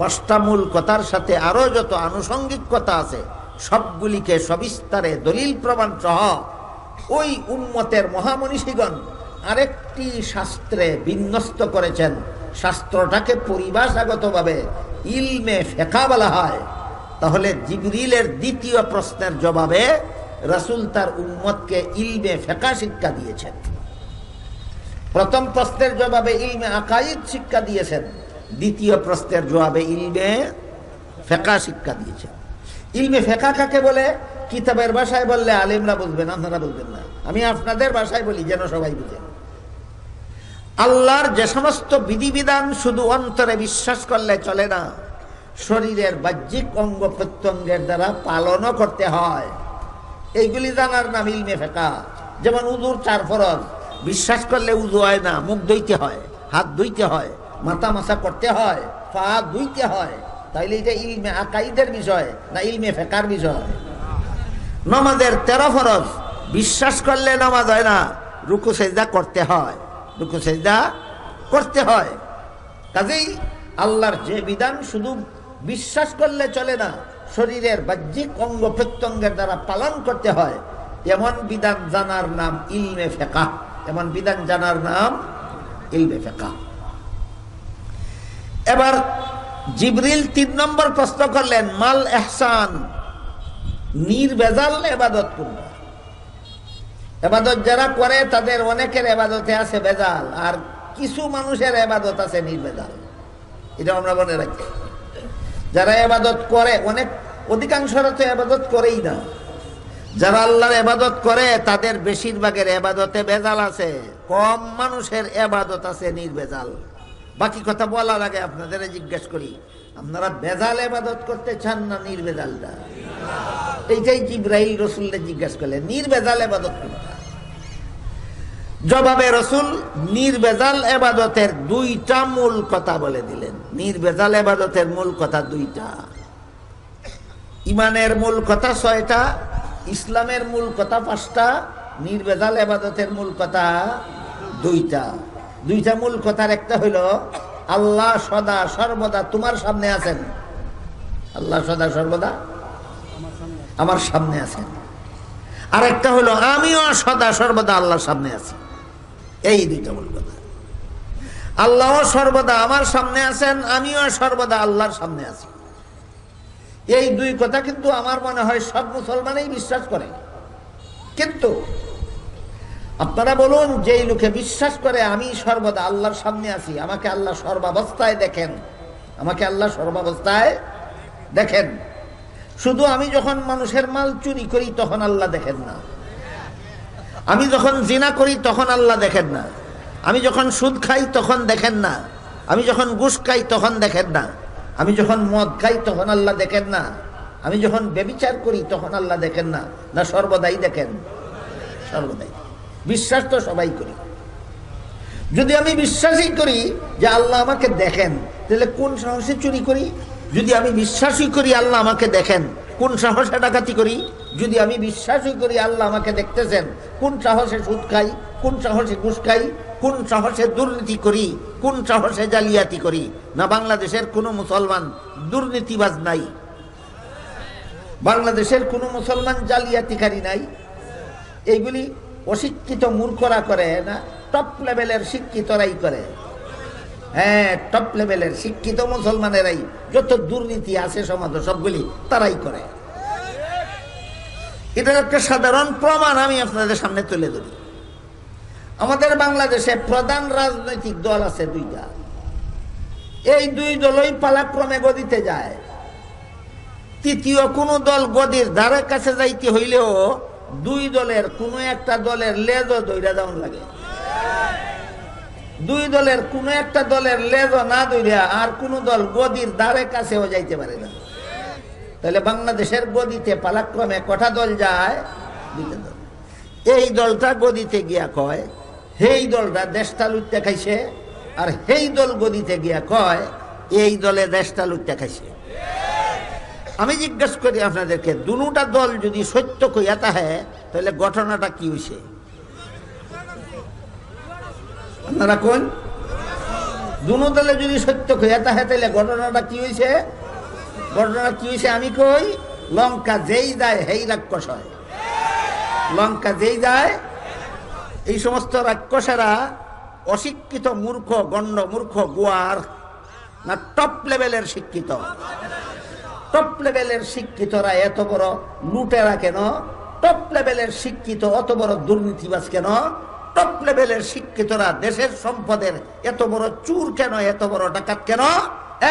5টা মূল কথার সাথে আরো যত আনুষঙ্গিক কথা আছে সবগুলিকে সবিস্তারে দলিল প্রমাণ সহ ওই উম্মতের মহামনীষীগণ আরেকটি শাস্ত্রে বিন্যস্ত করেছেন। শাস্ত্রটাকে পরিভাষাগতভাবে ইলমে ফিকহ বলা হয়। তাহলে জিবরিলের দ্বিতীয় প্রশ্নের জবাবে রাসূল তার উম্মতকে ইলমে ফিকহ শিক্ষা দিয়েছেন। প্রথম প্রশ্নের জবাবে ইলমে আকাইদ শিক্ষা দিয়েছেন, দ্বিতীয় প্রশ্নের জবাবে ইলমে ফিকহ শিক্ষা দিয়েছেন। ইলমে ফিকহ কাকে বলে? কিতাবের ভাষায় বললে আলেমরা বুঝবেন, আপনারা বুঝবেন না। আমি আপনাদের ভাষায় বলি যেন সবাই বুঝেন। আল্লাহর যে সমস্ত বিধিবিধান শুধু অন্তরে বিশ্বাস করলে চলে না, শরীরের বাহ্যিক অঙ্গ প্রত্যঙ্গের দ্বারা পালনও করতে হয়। এইগুলি জানার নাম ইলমে ফিকহ। যেমন উযুর 4 ফরজ, বিশ্বাস করলে উযু হয় না, মুখ ধুইতে হয়, হাত ধুইতে হয়, মাথা মাসা করতে হয়, পা ধুইতে হয়। তাইলে এটা ইলমে আকাইদের বিষয় না ইলমে ফিকহর বিষয়? নামাজের 13 ফরজ, বিশ্বাস করলে নামাজ হয় না, রুকু সেজদা করতে হয়, রুকু সেজদা করতে হয়। কাজেই আল্লাহর যে বিধান শুধু বিশ্বাস করলে চলে না, শরীরের বাহ্যিক অঙ্গ প্রত্যঙ্গের দ্বারা পালন করতে হয়, এমন বিধান জানার নাম ইলমে ফিকহ। এমন বিধান জানার নাম ইলমে ফিকহ। এবার জিবরিল 3 নম্বর প্রশ্ন করলেন, মাল ইহসান, নির্ভেজাল ইবাদত কোনটা? ইবাদত যারা করে তাদের অনেকের ইবাদতে আছে ভেজাল, আর কিছু মানুষের ইবাদত আছে নির্ভেজাল। এটা আমরা মনে রাখি। যারা ইবাদত করে, অধিকাংশরা তো ইবাদত করেই না। যারা আল্লাহর ইবাদত করে তাদের বেশিরভাগের ইবাদতে ভেজাল আছে, কম মানুষের ইবাদত আছে নির্ভেজাল। বাকি কথা বলার আগে আপনাদের জিজ্ঞেস করি, আপনারা ভেজাল ইবাদত করতে চান না নির্ভেজালটা? এইটাই জিবরাইল রাসূলকে জিজ্ঞেস করলেন, নির্ভেজাল ইবাদত কোনটা? জবাবে রাসূল নির্ভেজাল ইবাদতের 2টা মূল কথা বলে দিলেন। নির্ভেজাল ইবাদতের মূল কথা 2টা। ইমানের মূল কথা 6টা, ইসলামের মূল কথা 5টা, নির্ভেজাল ইবাদতের মূল কথা 2টা। 2টা মূল কথার একটা হইল আল্লাহ সদা সর্বদা তোমার সামনে আছেন। আল্লাহ সদা সর্বদা আমার সামনে আছেন। আর একটা হলো আমিও সদা সর্বদা আল্লাহর সামনে আছি। এই 2টা মূল কথা। আল্লাহ সর্বদা আমার সামনে আছেন, আমিও সর্বদা আল্লাহর সামনে আছি। এই 2 কথা কিন্তু আমার মনে হয় সব মুসলমানই বিশ্বাস করে। কিন্তু আপনারা বলুন, যেই লোকে বিশ্বাস করে আমি সর্বদা আল্লাহর সামনে আছি, আমাকে আল্লাহ সর্বাবস্থায় দেখেন, আমাকে আল্লাহ সর্বাবস্থায় দেখেন, শুধু আমি যখন মানুষের মাল চুরি করি তখন আল্লাহ দেখেন না, আমি যখন জিনা করি তখন আল্লাহ দেখেন না, আমি যখন সুদ খাই তখন দেখেন না, আমি যখন ঘুষ খাই তখন দেখেন না, আমি যখন মদ খাই তখন আল্লাহ দেখেন না, আমি যখন ব্যভিচার করি তখন আল্লাহ দেখেন না? না সর্বদাই দেখেন? সর্বদাই। বিশ্বাস তো সবাই করি। যদি আমি বিশ্বাসই করি যে আল্লাহ আমাকে দেখেন, তাহলে কোন সাহসে চুরি করি? যদি আমি বিশ্বাসই করি আল্লাহ আমাকে দেখেন, কোন সাহসে ডাকাতি করি? যদি আমি বিশ্বাসই করি আল্লাহ আমাকে দেখতেছেন, কোন সাহসে সুদ খাই, কোন সাহসে ঘুষ খাই, কোন সাহসে দুর্নীতি করি, কোন সাহসে জালিয়াতি করি? না বাংলাদেশের কোনো মুসলমান দুর্নীতিবাজ নাই, বাংলাদেশের কোনো মুসলমান জালিয়াতিকারী নাই। এইগুলি অশিক্ষিত মূর্খরা করে না, টপ লেভেলের শিক্ষিতরাই করে। হ্যাঁ, টপ লেভেলের শিক্ষিত মুসলমানেরাই যত দুর্নীতি আছে সমাজে সবগুলি তারাই করে। এটার একটা সাধারণ প্রমাণ আমি আপনাদের সামনে তুলে ধরি। আমাদের বাংলাদেশে প্রধান রাজনৈতিক দল আছে 2টা। এই 2 দলই পালাক্রমে গদিতে যায়। তৃতীয় কোন দল গদির ধারে কাছে যাইতে হইলেও 2 দলের কোন একটা দলের লেজও ধইরা যাওয়ার লাগে। 2 দলের কোন একটা দলের লেজও না ধইরা আর কোন দল গদির ধারে কাছেও যাইতে পারে না। তাহলে বাংলাদেশের গদিতে পালাক্রমে কটা দল যায়? 2টা দল। এই দলটা গদিতে গিয়া কয়, এই দলটা দেশটা লুটতে খাইছে, আর সেই দল গদিতে গিয়া কয় এই দলে দেশটা লুটতে খাইছে। আমি জিজ্ঞাসা করি আপনাদেরকে, দুটা দল যদি সত্য কইয়া তাহে তাহলে ঘটনাটা কি হইছে? আপনারা কোন দুনো দলে যদি সত্য কইয়া তাহে তাহলে ঘটনাটা কি হইছে? ঘটনা কি হইছে আমি কই, লঙ্কা যেই যায় হেই রাক্ষস হয়। লঙ্কা যেই যায়, এই সমস্ত রাক্ষসেরা অশিক্ষিত মূর্খ, গণ্ড মূর্খ, গুয়ার না টপ লেভেলের শিক্ষিত? টপ লেভেলের শিক্ষিতরা এত বড় লুটেরা কেন? টপ লেভেলের শিক্ষিত অত বড় দুর্নীতিবাজ কেন? টপ লেভেলের শিক্ষিতরা দেশের সম্পদের এত বড় চুর কেন, এত বড় ডাকাত কেন?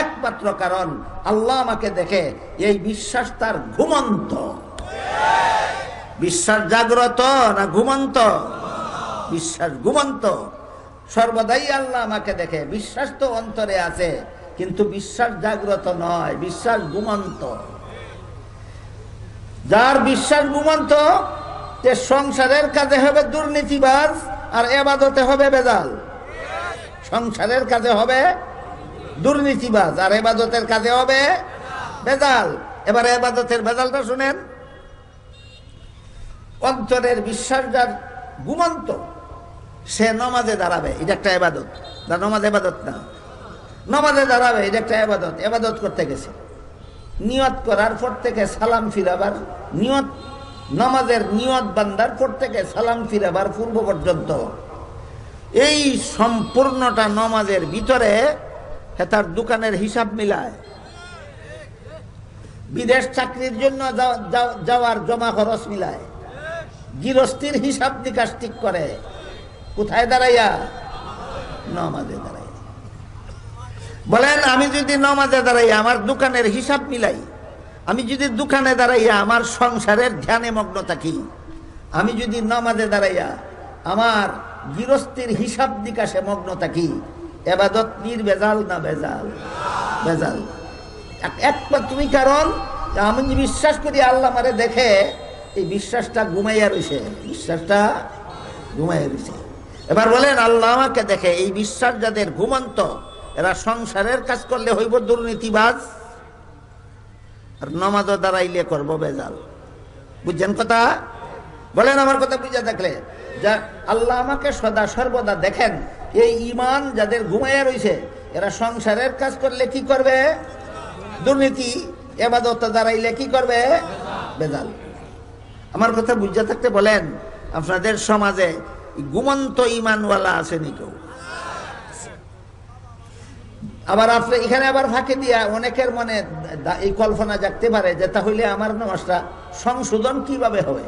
একমাত্র কারণ আল্লাহ আমাকে দেখে। এই বিশ্বাস তার ঘুমন্ত। বিশ্বাস জাগ্রত না ঘুমন্ত? বিশ্বাস ঘুমন্ত। সর্বদাই আল্লাহ আমাকে দেখে। বিশ্বাস তো অন্তরে আছে, কিন্তু বিশ্বাস জাগ্রত নয়, বিশ্বাস ঘুমন্ত। যার বিশ্বাস ঘুমন্ত সে সংসারের কাজে হবে দুর্নীতিবাজ আর এবাদতে হবে বেজাল। সংসারের কাজে হবে দুর্নীতিবাজ আর এবাদতের কাজে হবে বেজাল। এবার এবাদতের বেজালটা শুনেন। অন্তরের বিশ্বাস যার ঘুমন্ত, সে নমাজে দাঁড়াবে, এটা একটা এবাদত। নমাজ এবাদত না, নমাজে দাঁড়াবে, এটা একটা এবাদত। এবাদত করতে গেছে, নিয়ত করার পর থেকে সালাম ফিরাবার নিয়ত, নমাজের নিয়ত বান্দার পর থেকে সালাম ফিরাবার পূর্ব পর্যন্ত এই সম্পূর্ণটা নমাজের ভিতরে তার দোকানের হিসাব মিলায়, বিদেশ চাকরির জন্য যাওয়ার জমা খরচ মিলায়, গৃহস্থির হিসাব নিকাশ ঠিক করে। কোথায় দাঁড়াইয়া? নমাজে দাঁড়াই। বলেন, আমি যদি নমাজে দাঁড়াইয়া আমার দোকানের হিসাব মিলাই, আমি যদি দোকানে দাঁড়াইয়া আমার সংসারের ধ্যানে মগ্ন থাকি, আমি যদি নমাজে দাঁড়াইয়া আমার গৃহস্থির হিসাব নিকাশে মগ্ন থাকি, এবাদত নির্বেজাল না বেজাল? বেজাল। একমাত্রই কারণ আমি বিশ্বাস করি আল্লাহ আমারে দেখে, এই বিশ্বাসটা ঘুমাইয়া রয়েছে, বিশ্বাসটা ঘুমাইয়া রয়েছে। এবার বলেন, আল্লাহ আমাকে দেখে, এই বিশ্বাস যাদের ঘুমন্ত, এরা সংসারের কাজ করলে হইব দুর্নীতিবাজ আর নমাজও দাঁড়াইলে করবো বেজাল। বুঝছেন কথা? বলেন আমার কথা বুঝে থাকলে। যা আল্লাহ আমাকে সদা সর্বদা দেখেন, এই ঈমান যাদের ঘুমাইয়া রয়েছে, এরা সংসারের কাজ করলে কি করবে? দুর্নীতি। এবাদত দাঁড়াইলে কি করবে? বেজাল। আমার কথা বুঝে থাকতে বলেন, আপনাদের সমাজে ঘুমন্ত ঈমানওয়ালা আসেনি কেউ? আবার আপনি এখানে আবার ফাঁকে দিয়া অনেকের মনে এই কল্পনা জাগতে পারে যে তাহলে আমার নামাজটা সংশোধন কিভাবে হবে?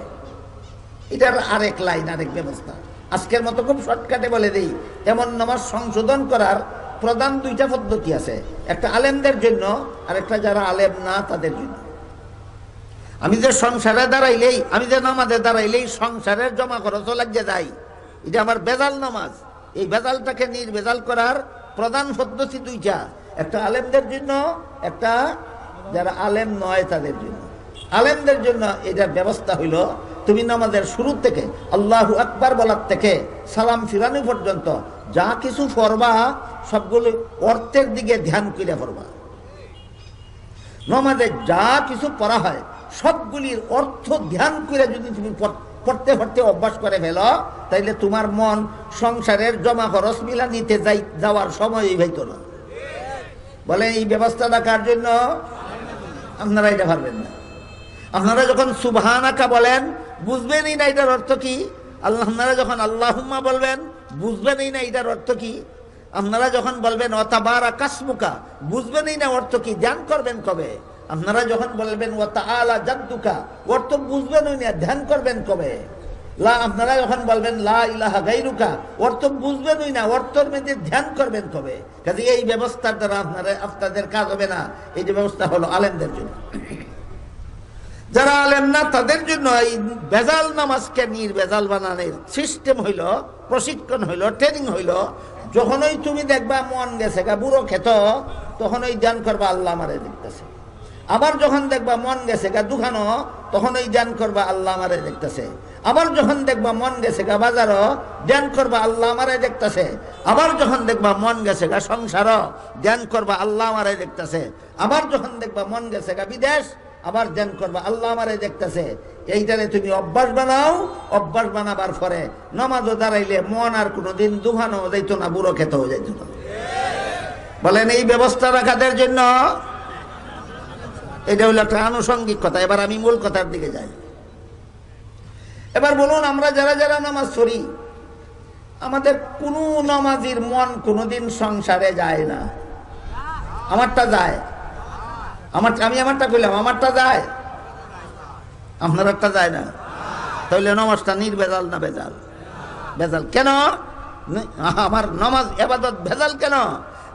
এটার আরেক লাইন, আরেক ব্যবস্থা। আজকের মতো খুব শর্টকাটে বলে দিই, এমন নামাজ সংশোধন করার প্রধান দুইটা পদ্ধতি আছে, একটা আলেমদের জন্য আর একটা যারা আলেম না তাদের জন্য। আমি যে সংসারে দাঁড়াইলেই, আমি যে নামাজে দাঁড়াইলেই সংসারের জমা খরচ লাগিয়ে যাই, এটা আমার বেজাল নামাজ। এই বেজালটাকে নির্বেজাল করার প্রধান পদ্ধতি দুইটা, একটা আলেমদের জন্য, একটা যারা আলেম নয় তাদের জন্য। আলেমদের জন্য এটার ব্যবস্থা হইল, তুমি নামাজের শুরু থেকে আল্লাহু আকবার বলার থেকে সালাম ফিরানো পর্যন্ত যা কিছু পড়বা সবগুলো অর্থের দিকে ধ্যান করে পড়বা। নামাজে যা কিছু পড়া হয় সবগুলির অর্থ ধ্যান করে যদি তুমি পড়তে পড়তে অভ্যাস করে ফেলো, তাইলে তোমার মন সংসারের জমা খরচ মিলা নিতে যাওয়ার সময়ই হইত না। বলে এই ব্যবস্থাটা কার জন্য? আপনারা এটা পারবেন না। আপনারা যখন সুবহানাকা বলেন বুঝবেনই না এটার অর্থ কি। আপনারা যখন আল্লাহুম্মা বলবেন বুঝবেনই না এটার অর্থ কি। আপনারা যখন বলবেন ওয়াতাবারাকা ইসমুকা বুঝবেনই না অর্থ কি, ধ্যান করবেন কবে। আপনারা যখন বলবেন ওয়া তাআলা জাদ্দুকা অর্থ বুঝবেনই না, ধ্যান করবেন কবে। আপনারা যখন বলবেন লা ইলাহা গায়রুকা অর্থ বুঝবেনই না, অর্থের মধ্যে ধ্যান করবেন কবে। কাজে এই ব্যবস্থার দ্বারা আপনাদের কাজ হবে না। এই যে ব্যবস্থা হলো আলেমদের জন্য। যারা আলেম না তাদের জন্য এই বেজাল নামাজকে নির্বেজাল বানানোর সিস্টেম হইল, প্রশিক্ষণ হইল, ট্রেনিং হইল। যখনই তুমি দেখবা মন গেছে গা বুড়ো খেত, তখন ওই ধ্যান করবা আল্লাহ আমারে দেখতেছে। আবার যখন দেখবা মন গেছে গা দুখানো, তখন ওই ধ্যান করবা আল্লাহ আমারে দেখতেছে। আবার যখন দেখবা মন গেছে গা বাজারও, ধ্যান করবা আল্লাহ আমারে দেখতেছে। আবার যখন দেখবা মন গেছে গা সংসারও, ধ্যান করবা আল্লাহ আমারে দেখতেছে। আবার যখন দেখবা মন গেছে গা বিদেশ, আবার ধ্যান করবা আল্লাহ আমারে দেখতেছে। এইটারে তুমি অভ্যাস বানাও। অভ্যাস বানাবার পরে নামাজও দাঁড়াইলে মন আর কোনোদিন দুহানো যাইত না, বুড়ো খেতেও যাইত না। বলেন এই ব্যবস্থা রাখাদের জন্য এটা হলো একটা আনুষঙ্গিক কথা। এবার আমি মূল কথার দিকে যাই। এবার বলুন, আমরা যারা যারা নামাজ পড়ি, আমাদের কোনো নামাজির মন কোনোদিন সংসারে যায় না। আমারটা যায়, আমি আমারটা কইলাম, আমারটা যায়, আপনারটা যায় না। তাহলে নামাজটা নির্ভেজাল না ভেজাল? ভেজাল কেন? আমার নামাজ ইবাদত ভেজাল কেন?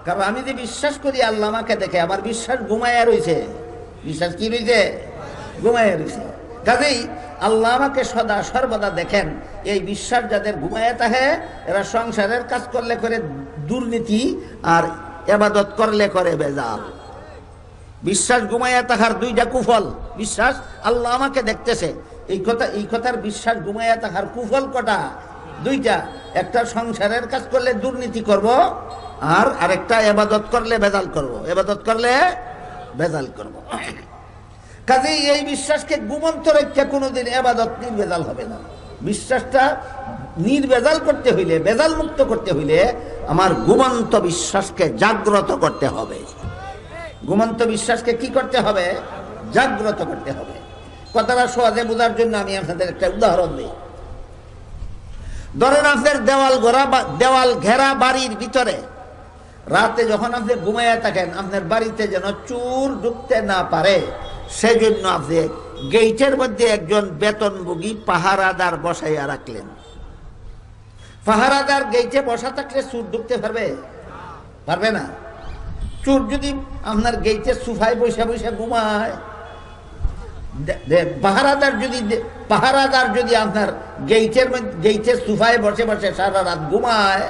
কারণ আমি যে বিশ্বাস করি আল্লাহ আমাকে দেখে, আমার বিশ্বাস ঘুমাইয়া রয়েছে। বিশ্বাস কি রয়েছে? ঘুমাইয়া রয়েছে। কাজেই আল্লাহ আমাকে সদা সর্বদা দেখেন। এই বিশ্বাস যাদের ঘুমাইয়া থাকে, এরা সংসারের কাজ করলে করে দুর্নীতি, আর ইবাদত করলে করে ভেজাল। বিশ্বাস ঘুমাইয়া থাকার দুইটা কুফল। বিশ্বাস আল্লাহ আমাকে দেখতেছে, এই কথার বিশ্বাস ঘুমাইয়া থাকার কুফল কটা? দুইটা। একটা সংসারের কাজ করলে দুর্নীতি করব, আর আরেকটা ইবাদত করলে ভেজাল করব। ইবাদত করলে ভেজাল করব। কাজেই এই বিশ্বাসকে ঘুমন্ত রেখে কোনোদিন ইবাদত নির্ভেজাল হবে না। বিশ্বাসটা নির্ভেজাল করতে হইলে, ভেজাল মুক্ত করতে হইলে আমার ঘুমন্ত বিশ্বাসকে জাগ্রত করতে হবে। ঘুমন্ত বিশ্বাসকে কি করতে হবে? জাগ্রত করতে হবে। কথাটা সহজে বোঝার জন্য আমি আপনাদের একটা উদাহরণ দিই। ধরেন আপনার দেওয়াল ঘেরা বাড়ির ভিতরে রাতে যখন আপনি ঘুমাইয়া থাকেন, আপনার বাড়িতে যেন চোর ঢুকতে না পারে, সেজন্য আপনি গেইটের মধ্যে একজন বেতনভোগী পাহারাদার বসাইয়া রাখলেন। পাহারাদার গেইটে বসা থাকলে চোর ঢুকতে পারবে? পারবে না। চোর যদি আপনার গেইটের সোফায় বসে বসে ঘুমায়, পাহারাদার যদি আপনার গেইটের সোফায় বসে বসে সারা রাত ঘুমায়,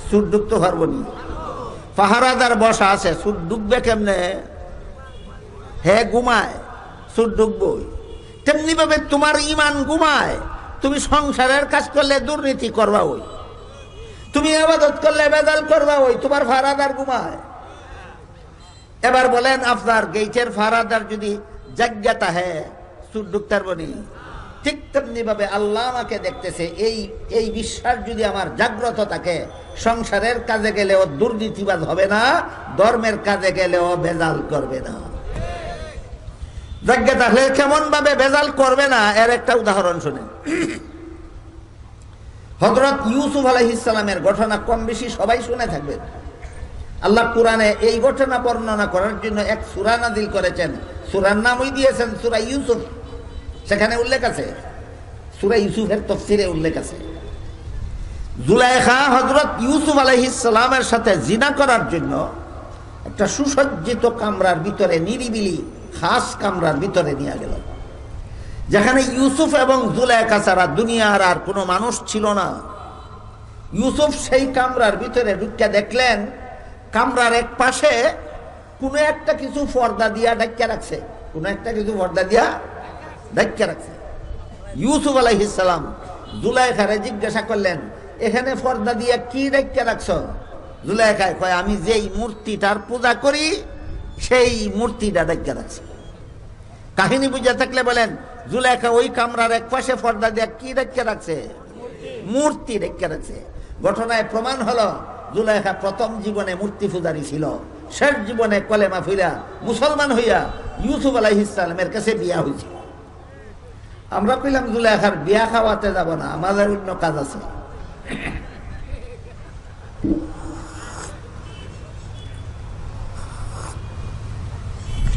চোর ঢুকতে পারবো নি? পাহারাদার বসা আছে, চোর ঢুকবে কেমনে? হে ঘুমায়, চোর ঢুকবই। তেমনি ভাবে তোমার ইমান ঘুমায়। তুমি সংসারের কাজ করলে দুর্নীতি করবা ওই, তুমি ইবাদত করলে ভেজাল করবা ওই, তোমার পাহারাদার ঘুমায়। এবার বলেন, আপনার গেইটের পাহারাদার যদি জাগ্যাতা হ্যাঁ, চোর ঢুকতে পারবো নি? ঠিক তেমনি ভাবে আল্লাহ আমাকে দেখতেছে, এই বিশ্বাস যদি আমার জাগ্রত থাকে, সংসারের কাজে গেলেও দুর্নীতিবাদ হবে না, ধর্মের কাজে গেলেও ভেজাল করবে না। জাগ্রত হলে কেমন ভাবে ভেজাল করবে না, এর একটা উদাহরণ শুনেন। হযরত ইউসুফ আলাইহিস সালামের ঘটনা কম বেশি সবাই শুনে থাকবেন। আল্লাহ কুরআনে এই ঘটনা বর্ণনা করার জন্য এক সূরা নাযিল করেছেন। সূরার নামই দিয়েছেন সূরা ইউসুফ। সেখানে উল্লেখ আছে, সূরা ইউসুফের তাফসীরে উল্লেখ আছে, জুলাইখা হযরত ইউসুফ আলাইহিস সালামের সাথে জিনা করার জন্য একটা সুসজ্জিত কামরার ভিতরে, নিরিবিলি খাস কামরার ভিতরে নিয়ে গেল, যেখানে ইউসুফ এবং জুলাইখা ছাড়া দুনিয়ার আর কোনো মানুষ ছিল না। ইউসুফ সেই কামরার ভিতরে ঢুকে দেখলেন, কামরার এক পাশে কোনো একটা কিছু পর্দা দিয়া ঢাকা রাখছে, কোনো একটা কিছু পর্দা দিয়া ঢাকা রাখছে। ইউসুফ আলাইহিস সালাম জুলাইখারে জিজ্ঞাসা করলেন, এখানে পর্দা দিয়া কি ঢাকা রাখছো? জুলাইখা কয়, আমি যেই মূর্তিটার পূজা করি সেই মূর্তিটা ঢাকা রাখছি। কাহিনী বুঝে থাকলে বলেন, জুলাইখা ওই কামরার এক পাশে পর্দা দিয়া কি ঢাকা রাখছে? মূর্তি ঢাকা রাখছে। ঘটনায় প্রমাণ হলো, জুলাইখা প্রথম জীবনে মূর্তি পূজারী ছিল, শেষ জীবনে কলেমা ফিরা মুসলমান হইয়া ইউসুফ আলাইহিস সালামের কাছে বিয়া হয়েছে। আমরা কইলাম জুলাইখার বিয়া খাওয়াতে যাব না, আমাদের অন্য কাজ আছে।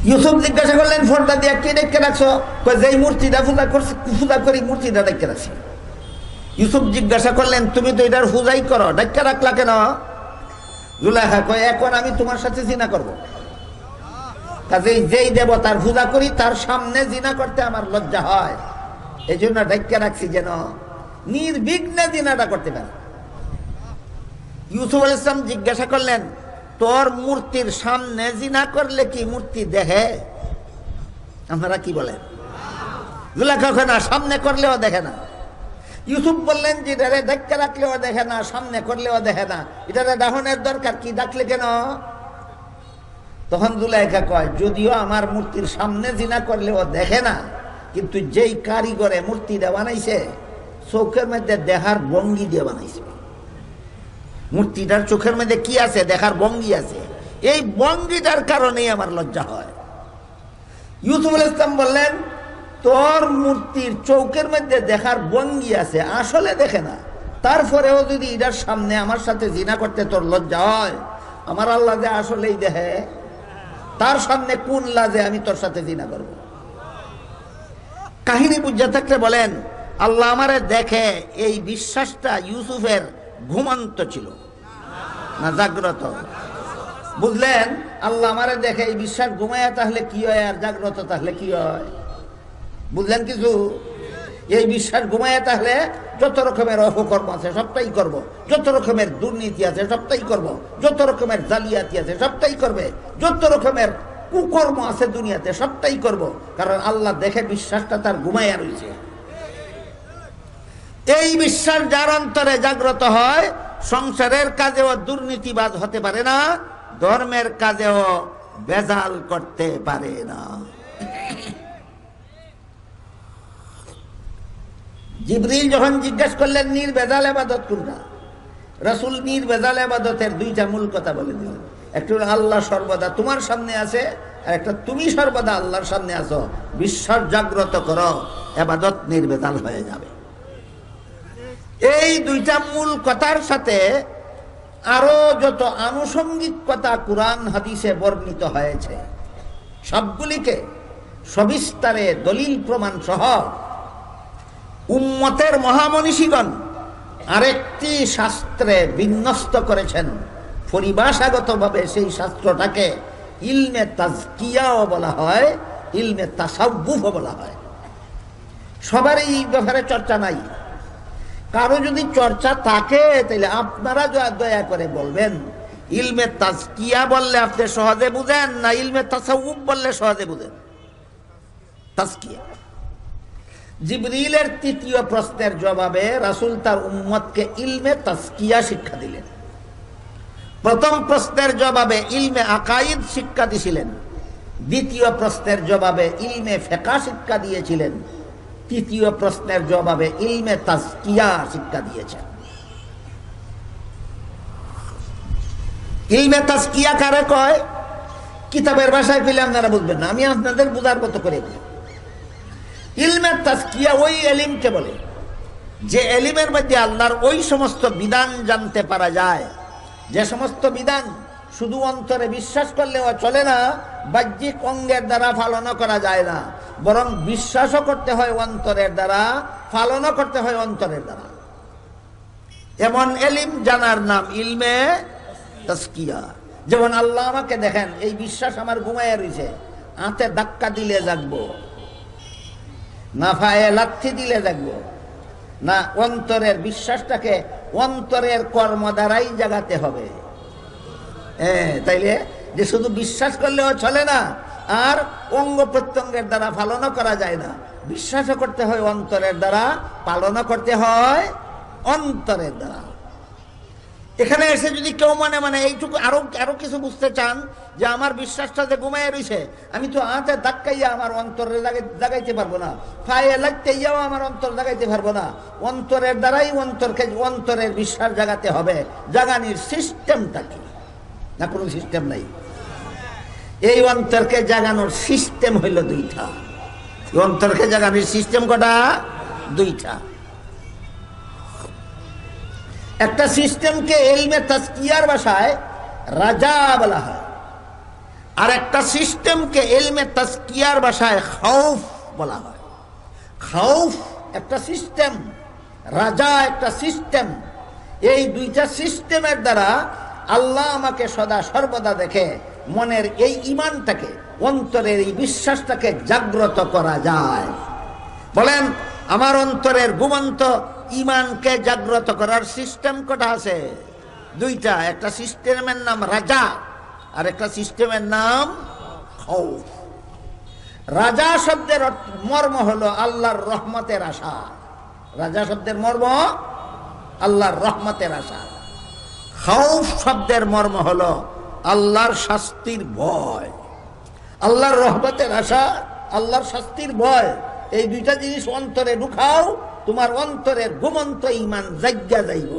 ইউসুফ জিজ্ঞাসা করলেন, পর্দা দিয়া কে ডেকে রাখছো? যেই মূর্তিটা পূজা করি মূর্তিটা ডেকে রাখছি। ইউসুফ জিজ্ঞাসা করলেন, তুমি তো এটার পূজাই করো, ডেকে রাখলা কেন? জুলাইখা কয়, এখন আমি তোমার সাথে জিনা করবো, কাজেই যেই দেবতার পূজা করি তার সামনে জিনা করতে আমার লজ্জা হয়, এই জন্য ডেকে রাখছি যেন নির্বিঘ্নে জিনাটা করতে পারে। ইউসুফ আলাইহিস সালাম জিজ্ঞাসা করলেন, তোর মূর্তির সামনে জিনা করলে কি মূর্তি দেখে? আপনারা কি বলেন? জুলেখা ওকে না সামনে করলেও দেখে না। ইউসুফ বললেন যে এটারে ধাক্কা রাখলেও দেখে না, সামনে করলেও দেখে না, এটারে ডাহনের দরকার কি, ডাকলে কেন? তখন জুলেখা কয়, যদিও আমার মূর্তির সামনে জিনা করলেও দেখে না, কিন্তু যেই কারিগরে মূর্তিটা বানাইছে চোখের মধ্যে দেখার ভঙ্গি দিয়ে বানাইছে। মূর্তিটার চোখের মধ্যে কি আছে? দেখার ভঙ্গি আছে। এই ভঙ্গিটার কারণেই আমার লজ্জা হয়। ইউসুফ আলাইহিস সালাম বললেন, তোর মূর্তির চৌকের মধ্যে দেখার ভঙ্গি আছে, আসলে দেখে না, তারপরেও যদি এটার সামনে আমার সাথে জিনা করতে তোর লজ্জা হয়, আমার আল্লাহ যে আসলেই দেখে, তার সামনে কোন লাজে আমি তোর সাথে জিনা করব? কাহিনী বুঝা থাকলে বলেন, আল্লাহ আমারে দেখে, এই বিশ্বাসটা ইউসুফের ঘুমন্ত ছিল না জাগ্রত? বুঝলেন? আল্লাহ আমারে দেখে এই বিশ্বাস ঘুমায়া তাহলে কি হয়, আর জাগ্রত তাহলে কি হয়? বুঝলেন কিছু? এই বিশ্বাস ঘুমায়া তাহলে যত রকমের অপকর্ম আছে সবটাই করব, যত রকমের দুর্নীতি আছে সবটাই করব, যত রকমের জালিয়াতি আছে সবটাই করবে, যত রকমের কুকর্ম আছে দুনিয়াতে সবটাই করব, কারণ আল্লাহ দেখে বিশ্বাসটা তার ঘুমায়া রয়েছে। এই বিশ্বাস যার অন্তরে জাগ্রত হয়, সংসারের কাজেও দুর্নীতিবাজ হতে পারে না, ধর্মের কাজেও বেজাল করতে পারে না। জিবরিল যখন জিজ্ঞাসা করলেন নির্বেজাল ইবাদত কোনটা, রাসূল নির্বেজাল ইবাদতের দুইটা মূল কথা বলে দিলেন। একটা হলো আল্লাহ সর্বদা তোমার সামনে আছে, আর একটা তুমি সর্বদা আল্লাহর সামনে আছো। বিশ্বাস জাগ্রত করো, ইবাদত নির্বেজাল হয়ে যাবে। এই দুইটা মূল কথার সাথে আরো যত আনুষঙ্গিক কথা কুরআন হাদিসে বর্ণিত হয়েছে, সবগুলিকে সবিস্তারে দলিল প্রমাণ সহ উম্মতের মহামনীষীগণ আরেকটি শাস্ত্রে বিন্যস্ত করেছেন। পরিভাষাগতভাবে সেই শাস্ত্রটাকে ইলমে তাজকিয়াও বলা হয়, ইলমে তাসাউফও বলা হয়। সবার এই ব্যাপারে চর্চা নাই। কারো যদি চর্চা থাকে তাহলে আপনারা দয়া করে বলবেন, ইলমে তাজকিয়া বললে আপনি সহজে বুঝেন, না ইলমে তাসাউফ বললে সহজে বুঝেন? তাজকিয়া। জিবরিলের তৃতীয় প্রশ্নের জবাবে রাসূল তার উম্মতকে ইলমে তাজকিয়া শিক্ষা দিলেন। প্রথম প্রশ্নের জবাবে ইলমে আকাইদ শিক্ষা দিয়েছিলেন, দ্বিতীয় প্রশ্নের জবাবে ইলমে ফিকহ শিক্ষা দিয়েছিলেন, তৃতীয় প্রশ্নের জবাবে ইলমে তাজকিয়া শিক্ষা দিয়েছেন। ইলমে তাজকিয়া কারে কয়? কিতাবের ভাষায় পেলে আপনারা বুঝবেন না, আমি আপনাদের বোঝার মতো করে বলি। ইলমে তাজকিয়া ওই এলিমকে বলে যে এলিমের মধ্যে আল্লাহর ওই সমস্ত বিধান জানতে পারা যায়, যে সমস্ত বিধান শুধু অন্তরে বিশ্বাস করলেও চলে না, বাহ্যিক অঙ্গের দ্বারা পালনও করা যায় না, বরং বিশ্বাসও করতে হয় অন্তরের দ্বারা, পালনও করতে হয় অন্তরের দ্বারা। এমন এলিম জানার নাম ইলমে তাজকিয়া। যেমন আল্লাহ আমাকে দেখেন, এই বিশ্বাস আমার ঘুমাইয়া রয়েছে, হাতে ধাক্কা দিলে জাগবো না, পায়ে লাথি দিলে জাগবো না, অন্তরের বিশ্বাসটাকে অন্তরের কর্ম দ্বারাই জাগাতে হবে। তাইলে যে শুধু বিশ্বাস করলেও চলে না, আর অঙ্গ প্রত্যঙ্গের দ্বারা পালনও করা যায় না, বিশ্বাসও করতে হয় অন্তরের দ্বারা, পালনও করতে হয় অন্তরের দ্বারা। এখানে এসে যদি কেউ মানে এইটুকু আরো কিছু বুঝতে চান যে আমার বিশ্বাসটা যে ঘুমাইয়া রয়েছে, আমি তো হাতে ধাক্কাইয়া আমার অন্তরে জাগাইতে পারবো না, পায়ে লাগতেইয়াও আমার অন্তর জাগাইতে পারবো না, অন্তরের দ্বারাই অন্তরের বিশ্বাস জাগাতে হবে। জাগানির সিস্টেমটা কি? না কোনো সিস্টেম নাই। এই অন্তরকে জাগানোর সিস্টেম হইল দুইটা। অন্তরকে জাগানোর সিস্টেম কটা? দুইটা। একটা সিস্টেমকে ইলমে তাজকিয়ার ভাষায় রাজা বলা হয়, আর একটা সিস্টেমকে ইলমে তাজকিয়ার ভাষায় খাউফ বলা হয়। খাউফ একটা সিস্টেম, রাজা একটা সিস্টেম। এই দুইটা সিস্টেমের দ্বারা আল্লাহ আমাকে সদা সর্বদা দেখে মনের এই ঈমানটাকে, অন্তরের এই বিশ্বাসটাকে জাগ্রত করা যায়। বলেন, আমার অন্তরের ঘুমন্ত ঈমানকে জাগ্রত করার সিস্টেম কটা আছে? দুইটা। একটা সিস্টেমের নাম রাজা, আর একটা সিস্টেমের নাম খাউফ। রাজা শব্দের মর্ম হলো আল্লাহর রহমতের আশা। রাজা শব্দের মর্ম আল্লাহর রহমতের আশা। খাউফ শব্দের মর্ম হলো আল্লাহর শাস্তির ভয়। আল্লাহর রহমতের আশা, আল্লাহর শাস্তির ভয়, এই দুইটা জিনিস অন্তরে ঢুকাও, তোমার অন্তরের ঘুমন্ত ঈমান জাগ্গা যাইব।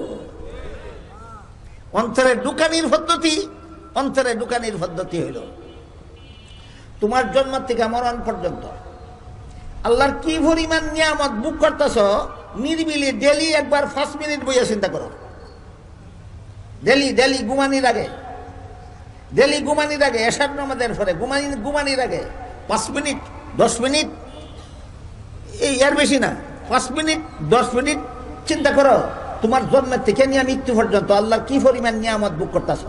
অন্তরে ঢুকানির পদ্ধতি, অন্তরে ঢুকানির পদ্ধতি হইল তোমার জন্ম থেকে মরণ পর্যন্ত আল্লাহর কি পরিমাণ নিয়ামত বুক করতেছ, নিরিবিলি ডেলি একবার 5 মিনিট বইয়া চিন্তা করো। ডেলি ঘুমানির আগে, ডেলি ঘুমানির আগে, এশার নামাজের পরে ঘুমানির আগে 5 মিনিট 10 মিনিট, এই এর বেশি না, 5 মিনিট 10 মিনিট চিন্তা করো তোমার জন্মের থেকে নিয়ে মৃত্যু পর্যন্ত আল্লাহর কি পরিমাণ নিয়ামত বুক করতেছ।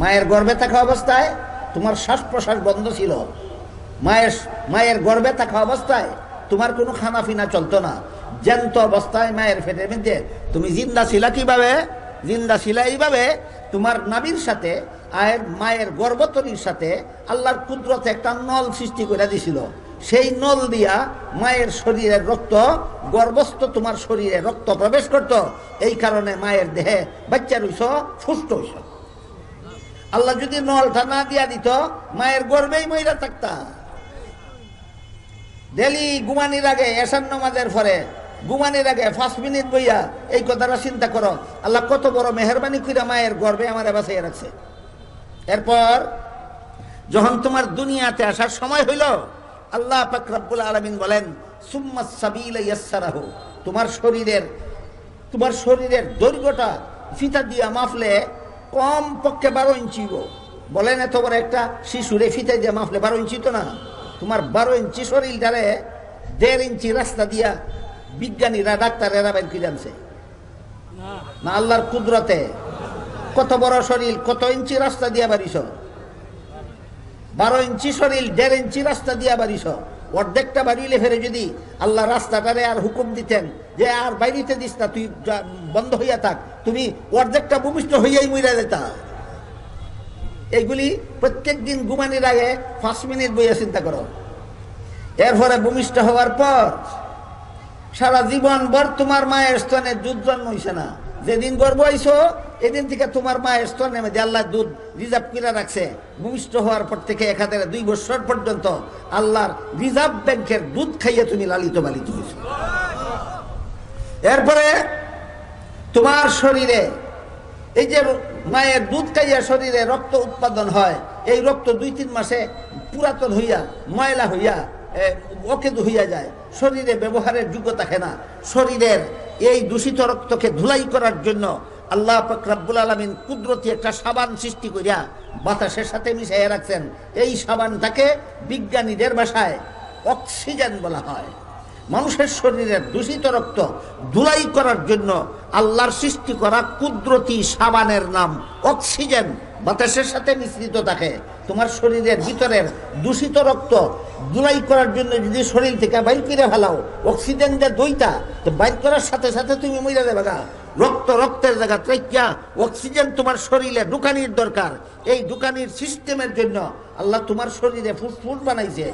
মায়ের গর্ভে থাকা অবস্থায় তোমার শ্বাস প্রশ্বাস বন্ধ ছিল। মায়ের গর্ভে থাকা অবস্থায় তোমার কোনো খানাফিনা চলতো না। জ্যান্ত অবস্থায় মায়ের পেটের মধ্যে তুমি জিন্দা ছিলা কিভাবে? জিন্দা ছিলা এইভাবে, তোমার নাভির সাথে মায়ের গর্ভতলীর সাথে আল্লাহর কুদরতে একটা নল সৃষ্টি করে দিছিল। সেই নল দিয়া মায়ের শরীরের রক্ত, গর্ভস্থ তোমার শরীরে রক্ত প্রবেশ করত। এই কারণে মায়ের দেহে বাচ্চা রইছ, সুস্থ হইছ। আল্লাহ যদি নলটা না দিয়া দিত, মায়ের গর্ভেই মহিলা থাকতা। ডেলি ঘুমানির আগে, এশার নামাজের পরে ঘুমানির আগে 5 মিনিট বইয়া এই কথাটা চিন্তা করো, আল্লাহ কত বড় মেহরবানি কইরা মায়ের গর্ভে আমার বাঁচাইয়া রাখছে। এরপর যখন তোমার দুনিয়াতে আসার সময় হইল, আল্লাহ পাক রব্বুল আলামিন বলেন সুম্মাস সাবিলা ইয়াসসারাহু, তোমার শরীরের দৈর্ঘ্যটা ফিতা দিয়া মাপলে কম পক্ষে 12 ইঞ্চি। বলেন এত বড় একটা শিশুরে ফিতা দিয়ে মাপলে 12 ইঞ্চি তো না, তোমার 12 ইঞ্চি শরীরটারে 1.5 ইঞ্চি রাস্তা দিয়া বিজ্ঞানীরা, ডাক্তারেরা বের করে আনছে না। আল্লাহর কুদরতে কত বড় শরীর, কত ইঞ্চি রাস্তা দিয়া বাড়িছ? 12 ইঞ্চি শরীর 1.5 ইঞ্চি রাস্তা দিয়া বাড়িছ। অর্ধেকটা বাড়িলে ফেরে যদি আল্লাহ রাস্তাটারে আর হুকুম দিতেন যে আর বাইরিতে দিস না, তুই বন্ধ হইয়া থাক, তুমি অর্ধেকটা ভূমিষ্ঠ হইয়াই মইরা যেতা। এইগুলি প্রত্যেক দিন ঘুমানির আগে 5 মিনিট বইয়া চিন্তা করো। এরপরে ভূমিষ্ঠ হওয়ার পর সারা জীবন ভর তোমার মায়ের স্তনে দুধ জন্ম হইছে না। যেদিন গর্ভ হইছো এদিন থেকে তোমার মায়ের স্তনে মধ্যে আল্লাহ দুধ রিজার্ভ করে রাখছে। ভূমিষ্ঠ হওয়ার পর থেকে 1 বছর পর্যন্ত আল্লাহর রিজার্ভ ব্যাংকের দুধ খাইয়ে তুমি লালিত পালিত হয়েছো। এরপরে তোমার শরীরে এই যে মায়ের দুধ খাইয়া শরীরে রক্ত উৎপাদন হয়, এই রক্ত 2-3 মাসে পুরাতন হইয়া ময়লা হইয়া অকেদু হইয়া যায়, শরীরে ব্যবহারের যোগ্য থাকে না। শরীরের এই দূষিত রক্তকে ধুলাই করার জন্য আল্লাহ পাক রব্বুল আলামিন কুদরতি একটা সাবান সৃষ্টি করিয়া বাতাসের সাথে মিশাইয়া রাখছেন। এই সাবানটাকে বিজ্ঞানীদের ভাষায় অক্সিজেন বলা হয়। মানুষের শরীরের দূষিত রক্ত ধুলাই করার জন্য আল্লাহর সৃষ্টি করা কুদরতি সাবানের নাম অক্সিজেন। বাতাসের সাথে মিশ্রিত থাকে। তোমার শরীরের ভিতরের দূষিত রক্ত ধুলাই করার জন্য যদি শরীর থেকে বাইর করে ফেলাও, অক্সিজেন দিয়ে দইটা তো বাইর করার সাথে সাথে তুমি মরে যাবে গা। রক্তের জায়গা ত্রাইকা অক্সিজেন তোমার শরীরে ঢুকানির দরকার। এই ঢুকানির সিস্টেমের জন্য আল্লাহ তোমার শরীরে ফুসফুস বানাইছে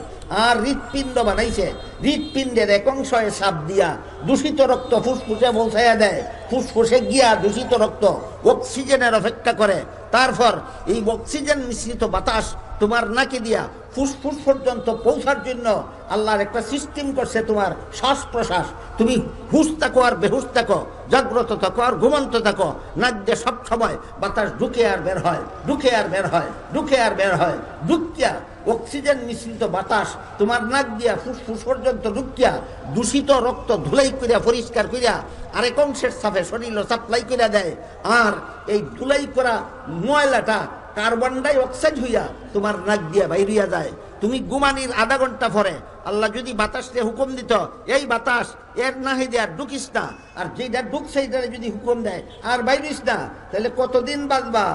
আর হৃৎপিণ্ড বানাইছে। হৃৎপিণ্ডের এক অংশে চাপ দিয়া দূষিত রক্ত ফুসফুসে পৌঁছাইয়া দেয়। ফুসফুসে গিয়া দূষিত রক্ত অক্সিজেনের অপেক্ষা করে। তারপর এই অক্সিজেন মিশ্রিত বাতাস তোমার নাকে দিয়া ফুসফুস পর্যন্ত পৌঁছার জন্য আল্লাহর একটা সিস্টেম করছে। তোমার শ্বাস প্রশ্বাস, তুমি হুশ থাকো আর বেহুশ থাকো, জাগ্রত থাকো আর ঘুমন্ত থাকো, নাক দিয়ে সব সময় বাতাস ঢুকে আর বের হয়, ঢুকে আর বের হয়, ঢুকে আর বের হয়। ঢুকিয়া অক্সিজেন মিশ্রিত বাতাস তোমার নাক দিয়া ফুসফুস পর্যন্ত ঢুকিয়া দূষিত রক্ত ধুলাই করিয়া পরিষ্কার করিয়া আরেক অংশের সাথে শরীর সাপ্লাই করিয়া দেয়। আর এই ধুলাই করা ময়লাটা কার্বন ডাই অক্সাইড হইয়া তোমার নাক দিয়া বাইরিয়া যায়। তুমি ঘুমানির আধা ঘন্টা পরে আল্লাহ যদি বাতাসকে হুকুম দিত এই বাতাস এর না হইতে আর ঢুকিস না, আর যেটা ঢুকছে সেইটারে যদি হুকুম দেয় আর বাইরিস না, তাহলে কতদিন বাঁচবা?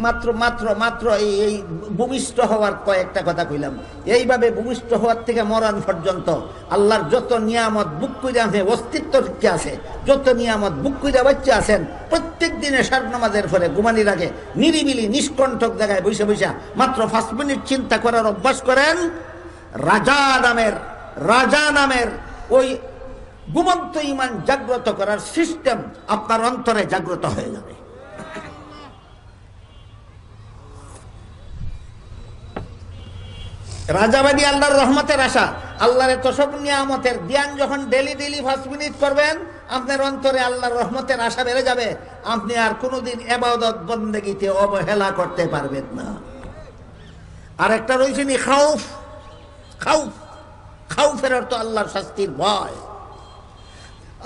মাত্র মাত্র মাত্র এই ভূমিষ্ঠ হওয়ার কয়েকটা কথা কইলাম। এইভাবে ভূমিষ্ঠ হওয়ার থেকে মরণ পর্যন্ত আল্লাহর যত নিয়ামত বুক করে আছে, অস্তিত্ব টিকে আছে, যত নিয়ামত বুক করে বাচ্চা আছেন, প্রত্যেক দিনে সার নামাজের পরে ঘুমানির আগে নিরিবিলি নিষ্কণ্ঠক জায়গায় বসে বসে মাত্র 5 মিনিট চিন্তা করার অভ্যাস করেন। রাজা নামের ওই ঘুমন্ত ঈমান জাগ্রত করার সিস্টেম আপনার অন্তরে জাগ্রত হয়ে যাবে। রাজাবাদী আল্লাহর রহমতের আশা, আল্লাহর এত সব নিয়ামতের ধ্যান যখন ডেলি 5 মিনিট করবেন, আপনার অন্তরে আল্লাহর রহমতের আশা বেড়ে যাবে। আপনি আর কোনোদিন ইবাদত বন্দেগীতে অবহেলা করতে পারবেন না। আর একটা রয়েছে নি খাউফের অর্থ আল্লাহর শাস্তির ভয়।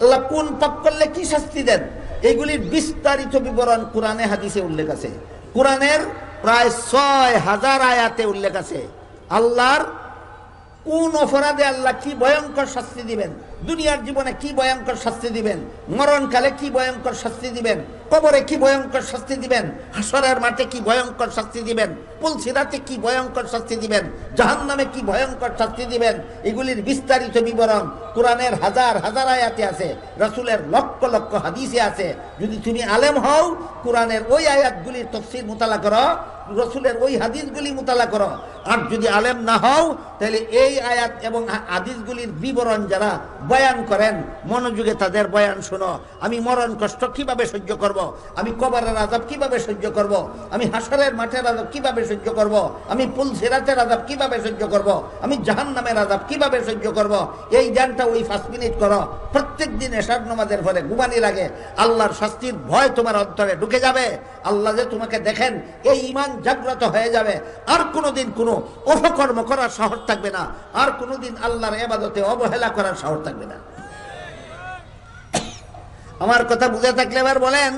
আল্লাহ কোন পাপ করলে কি শাস্তি দেন, এইগুলির বিস্তারিত বিবরণ কোরআনে হাদিসে উল্লেখ আছে। কোরআনের প্রায় 6000 আয়াতে উল্লেখ আছে আল্লাহর কোন অপরাধে আল্লাহ কি ভয়ঙ্কর শাস্তি দিবেন, দুনিয়ার জীবনে কি ভয়ঙ্কর শাস্তি দিবেন, মরণকালে কি ভয়ঙ্কর শাস্তি দিবেন, কবরে কি ভয়ঙ্কর শাস্তি দিবেন, হাসরের মাঠে কি ভয়ঙ্কর শাস্তি দিবেন, পুলসিরাতে কি ভয়ঙ্কর শাস্তি দিবেন, জাহান্নামে কি ভয়ঙ্কর শাস্তি দিবেন। এগুলির বিস্তারিত বিবরণ কোরআনের 1000 আয়াতে আছে, রাসূলের লক্ষ লক্ষ হাদিসে আছে। যদি তুমি আলেম হও, কোরআনের ওই আয়াতগুলির তাফসীর মুতালা করো, রাসূলের ওই হাদিসগুলি মুতালা করো। আর যদি আলেম না হও, তাহলে এই আয়াত এবং হাদিসগুলির বিবরণ যারা বয়ান করেন, মনোযোগে তাদের বয়ান শোনো। আমি মরণ কষ্ট কিভাবে সহ্য করব, আমি কবরের আযাব কিভাবে সহ্য করব, আমি হাসরের মাঠের আযাব কিভাবে সহ্য করব, আমি পুলসিরাতের আযাব কিভাবে সহ্য করব, আমি জাহান্নামের আযাব কিভাবে সহ্য করব, এই জ্ঞানটা ওই 5 মিনিট করো। প্রত্যেক দিন এশার নামাজের পরে ঘুমানির আগে আল্লাহর শাস্তির ভয় তোমার অন্তরে ঢুকে যাবে। আল্লাহ যে তোমাকে দেখেন, এই ঈমান জাগ্রত হয়ে যাবে। আর কোনোদিন কোনো অপকর্ম করার সাহস থাকবে না, আর কোনোদিন আল্লাহর ইবাদতে অবহেলা করার সাহস থাকবে না। আমার কথা বুঝে থাকলে এবার বলেন,